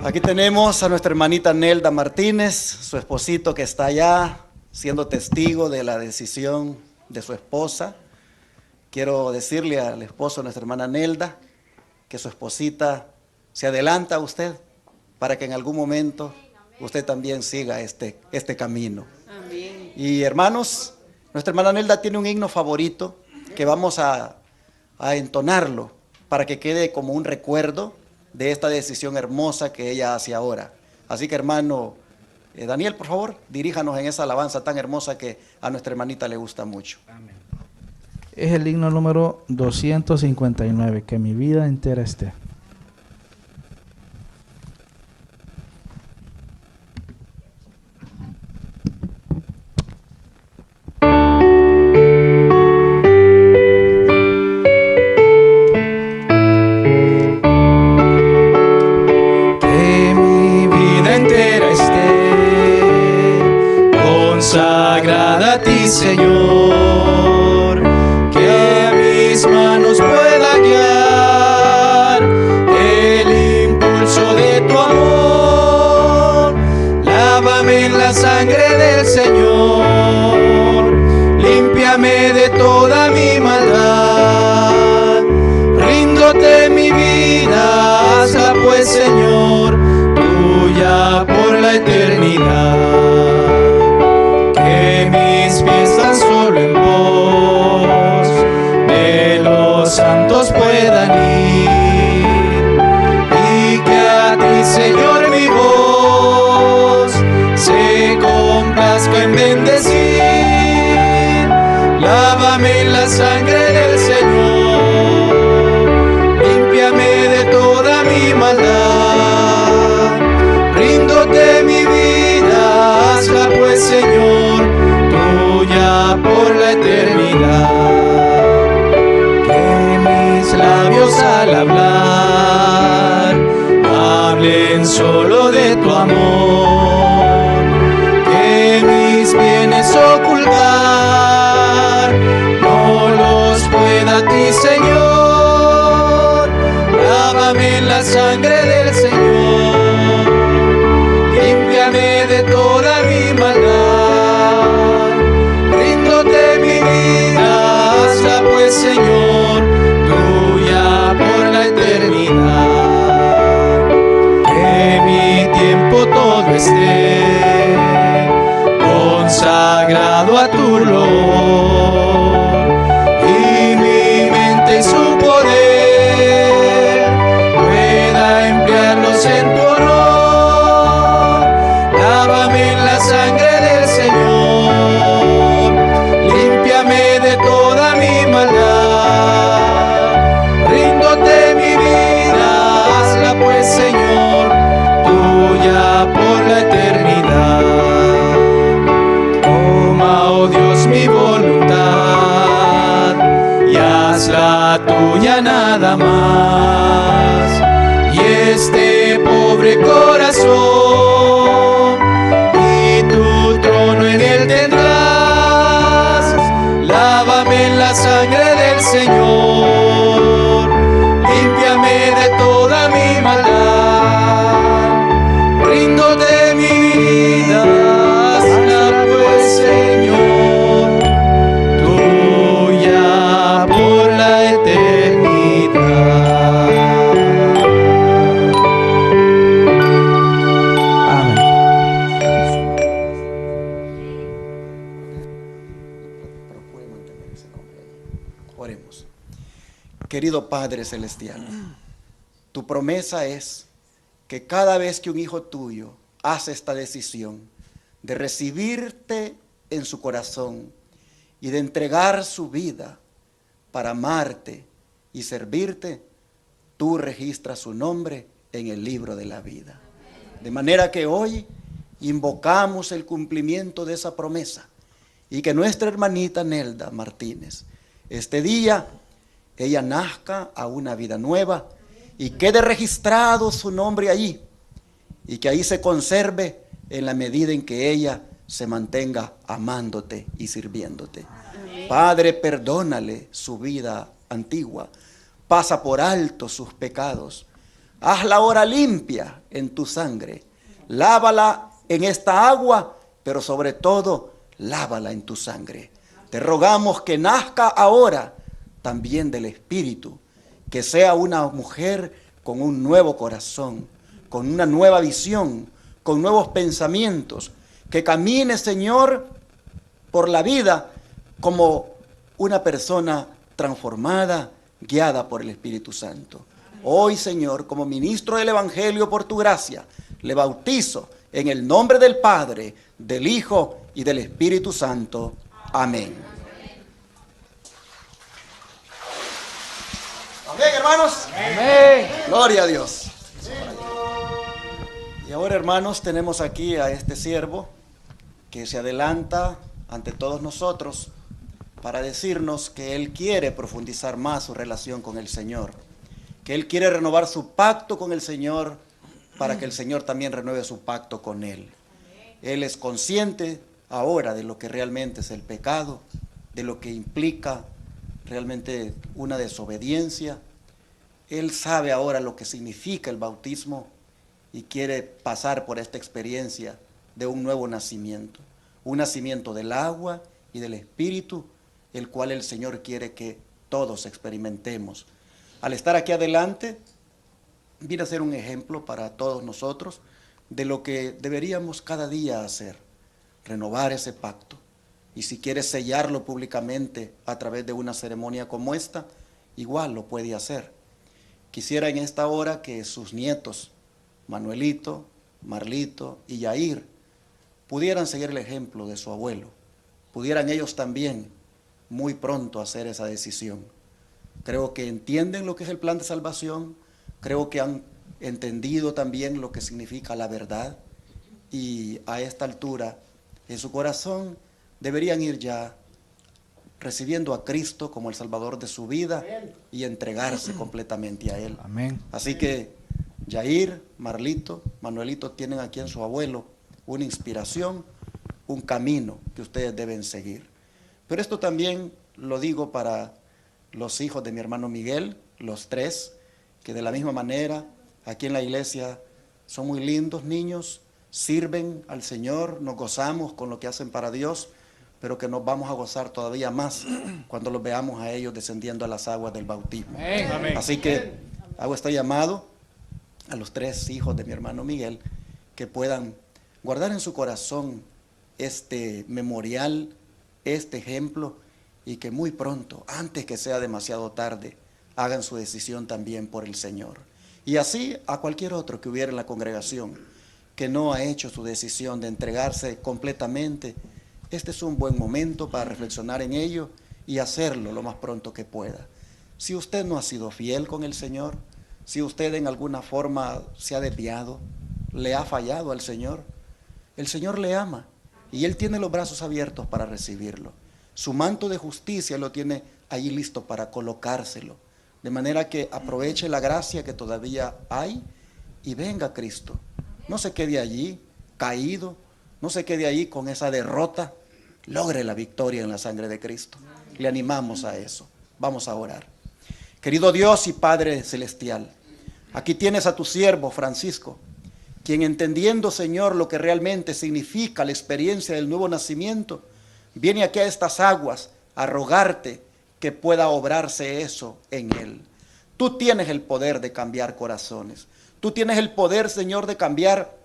[SPEAKER 1] Aquí tenemos a nuestra hermanita Nelda Martínez, su esposito que está allá siendo testigo de la decisión de su esposa. Quiero decirle al esposo de nuestra hermana Nelda que su esposita se adelanta a usted para que en algún momento usted también siga este camino.
[SPEAKER 4] Amén.
[SPEAKER 1] Y hermanos, nuestra hermana Nelda tiene un himno favorito que vamos a entonarlo para que quede como un recuerdo de esta decisión hermosa que ella hace ahora. Así que hermano Daniel, por favor, diríjanos en esa alabanza tan hermosa que a nuestra hermanita le gusta mucho.
[SPEAKER 6] Amén. Es el himno número 259, que mi vida entera esté.
[SPEAKER 3] Que mi vida entera esté consagrada a ti, Señor, que mis manos pueda guiar el impulso de tu amor. Lávame en la sangre del Señor, límpiame de toda mi maldad. Ríndote mi vida, hazla pues, Señor, tuya por la eternidad. Que mis pies tan solo en vos de los santos puedan ir, y que a ti, Señor, mi voz se complazca en bendecir. Lávame en la sangre del Señor, límpiame de toda mi maldad. Ríndote mi vida, hazla pues, Señor, tuya por la eternidad. Que mis labios al hablar hablen solo de tu amor, que mis bienes ocultar no los pueda a ti, Señor. Lávame en la sangre del Señor, límpiame de toda mi maldad. Ríndote mi vida, hazla pues, Señor, tuya por la eternidad. Que mi tiempo todo esté consagrado a tu olor, y mi mente y su poder pueda emplearlos en tu honor. Lávame en la sangre del Señor, límpiame de toda mi maldad. Ríndote mi vida, hazla pues, Señor, tuya por la eternidad. Toma, oh Dios, mi voluntad y hazla tuya nada más. Y este pobre corazón, y tu trono en él tendrás. Lávame en la sangre del Señor, límpiame de toda mi maldad. Ríndote mi vida, hazla pues, Señor, tuya por la eternidad.
[SPEAKER 6] Amén.
[SPEAKER 1] Procure mantener ese nombre ahí. Oremos. Querido Padre Celestial, tu promesa es que cada vez que un hijo tuyo hace esta decisión de recibirte en su corazón y de entregar su vida para amarte y servirte, tú registras su nombre en el libro de la vida. De manera que hoy invocamos el cumplimiento de esa promesa y que nuestra hermanita Nelda Martínez, este día, ella nazca a una vida nueva y quede registrado su nombre allí, y que ahí se conserve en la medida en que ella se mantenga amándote y sirviéndote. Amén. Padre, perdónale su vida antigua, pasa por alto sus pecados, hazla ahora limpia en tu sangre, lávala en esta agua, pero sobre todo, lávala en tu sangre. Te rogamos que nazca ahora también del Espíritu, que sea una mujer con un nuevo corazón, con una nueva visión, con nuevos pensamientos, que camine, Señor, por la vida como una persona transformada, guiada por el Espíritu Santo. Hoy, Señor, como ministro del Evangelio por tu gracia, le bautizo en el nombre del Padre, del Hijo y del Espíritu Santo. Amén. Amén, hermanos.
[SPEAKER 6] Amén.
[SPEAKER 1] Gloria a Dios. Y ahora, hermanos, tenemos aquí a este siervo que se adelanta ante todos nosotros para decirnos que él quiere profundizar más su relación con el Señor, que él quiere renovar su pacto con el Señor para que el Señor también renueve su pacto con él. Él es consciente ahora de lo que realmente es el pecado, de lo que implica realmente una desobediencia. Él sabe ahora lo que significa el bautismo y quiere pasar por esta experiencia de un nuevo nacimiento, un nacimiento del agua y del Espíritu, el cual el Señor quiere que todos experimentemos. Al estar aquí adelante, viene a ser un ejemplo para todos nosotros de lo que deberíamos cada día hacer, renovar ese pacto. Y si quiere sellarlo públicamente a través de una ceremonia como esta, igual lo puede hacer. Quisiera en esta hora que sus nietos, Manuelito, Marlito y Yair, pudieran seguir el ejemplo de su abuelo, pudieran ellos también muy pronto hacer esa decisión. Creo que entienden lo que es el plan de salvación, creo que han entendido también lo que significa la verdad, y a esta altura en su corazón deberían ir ya recibiendo a Cristo como el Salvador de su vida y entregarse completamente a Él.
[SPEAKER 6] Amén.
[SPEAKER 1] Así que Yair, Marlito, Manuelito tienen aquí en su abuelo una inspiración, un camino que ustedes deben seguir. Pero esto también lo digo para los hijos de mi hermano Miguel, los tres, que de la misma manera aquí en la iglesia son muy lindos niños, sirven al Señor, nos gozamos con lo que hacen para Dios, pero que nos vamos a gozar todavía más cuando los veamos a ellos descendiendo a las aguas del bautismo.
[SPEAKER 6] Amén.
[SPEAKER 1] Así que hago este llamado a los tres hijos de mi hermano Miguel, que puedan guardar en su corazón este memorial, este ejemplo, y que muy pronto, antes que sea demasiado tarde, hagan su decisión también por el Señor. Y así a cualquier otro que hubiera en la congregación que no ha hecho su decisión de entregarse completamente, este es un buen momento para reflexionar en ello y hacerlo lo más pronto que pueda. Si usted no ha sido fiel con el Señor, si usted en alguna forma se ha desviado, le ha fallado al Señor, el Señor le ama y Él tiene los brazos abiertos para recibirlo. Su manto de justicia lo tiene allí listo para colocárselo, de manera que aproveche la gracia que todavía hay y venga a Cristo. No se quede allí caído, no se quede allí con esa derrota, logre la victoria en la sangre de Cristo. Le animamos a eso. Vamos a orar. Querido Dios y Padre Celestial, aquí tienes a tu siervo Francisco, quien entendiendo, Señor, lo que realmente significa la experiencia del nuevo nacimiento, viene aquí a estas aguas a rogarte que pueda obrarse eso en él. Tú tienes el poder de cambiar corazones. Tú tienes el poder, Señor, de cambiar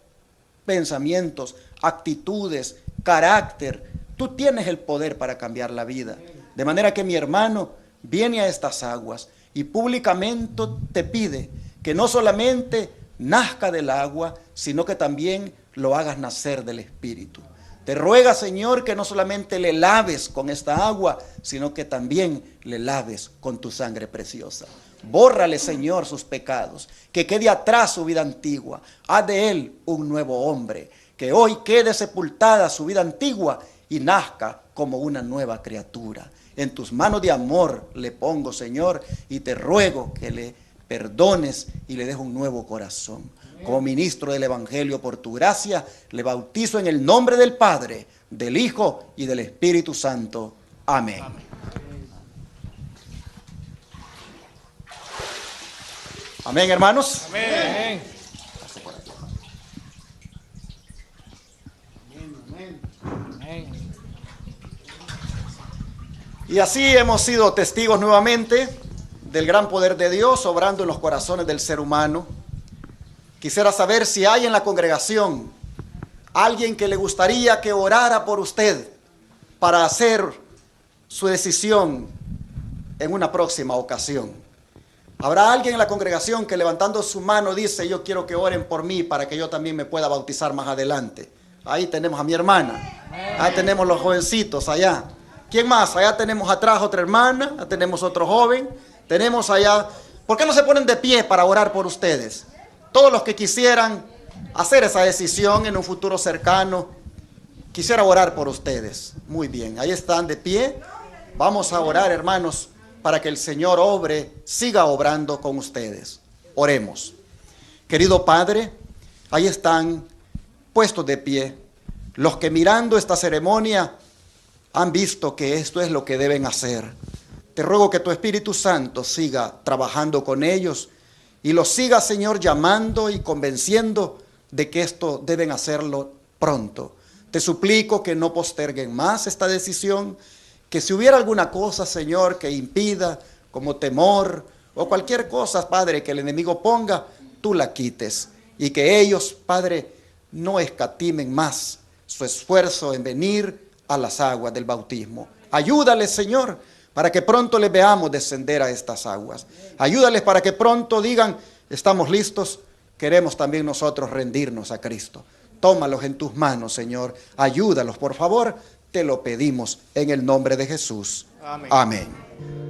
[SPEAKER 1] pensamientos, actitudes, carácter. Tú tienes el poder para cambiar la vida. De manera que mi hermano viene a estas aguas y públicamente te pide que no solamente nazca del agua, sino que también lo hagas nacer del Espíritu. Te ruega, Señor, que no solamente le laves con esta agua, sino que también le laves con tu sangre preciosa. Bórrale, Señor, sus pecados, que quede atrás su vida antigua. Haz de él un nuevo hombre, que hoy quede sepultada su vida antigua y nazca como una nueva criatura. En tus manos de amor le pongo, Señor, y te ruego que le perdones y le des un nuevo corazón. Como ministro del Evangelio por tu gracia, le bautizo en el nombre del Padre, del Hijo y del Espíritu Santo. Amén. Amén, hermanos.
[SPEAKER 6] Amén.
[SPEAKER 1] Y así hemos sido testigos nuevamente del gran poder de Dios obrando en los corazones del ser humano. Quisiera saber si hay en la congregación alguien que le gustaría que orara por usted para hacer su decisión en una próxima ocasión. ¿Habrá alguien en la congregación que levantando su mano dice: yo quiero que oren por mí para que yo también me pueda bautizar más adelante? Ahí tenemos a mi hermana. Ahí tenemos los jovencitos allá. ¿Quién más? Allá tenemos atrás otra hermana. Allá tenemos otro joven. Tenemos allá... ¿Por qué no se ponen de pie para orar por ustedes? Todos los que quisieran hacer esa decisión en un futuro cercano, quisiera orar por ustedes. Muy bien, ahí están de pie. Vamos a orar, hermanos, para que el Señor obre, siga obrando con ustedes. Oremos. Querido Padre, ahí están puestos de pie los que mirando esta ceremonia han visto que esto es lo que deben hacer. Te ruego que tu Espíritu Santo siga trabajando con ellos y los siga, Señor, llamando y convenciendo de que esto deben hacerlo pronto. Te suplico que no posterguen más esta decisión, que si hubiera alguna cosa, Señor, que impida, como temor o cualquier cosa, Padre, que el enemigo ponga, tú la quites. Y que ellos, Padre, no escatimen más su esfuerzo en venir a las aguas del bautismo. Ayúdales, Señor, para que pronto les veamos descender a estas aguas. Ayúdales para que pronto digan: estamos listos, queremos también nosotros rendirnos a Cristo. Tómalos en tus manos, Señor. Ayúdalos, por favor. Te lo pedimos en el nombre de Jesús. Amén. Amén.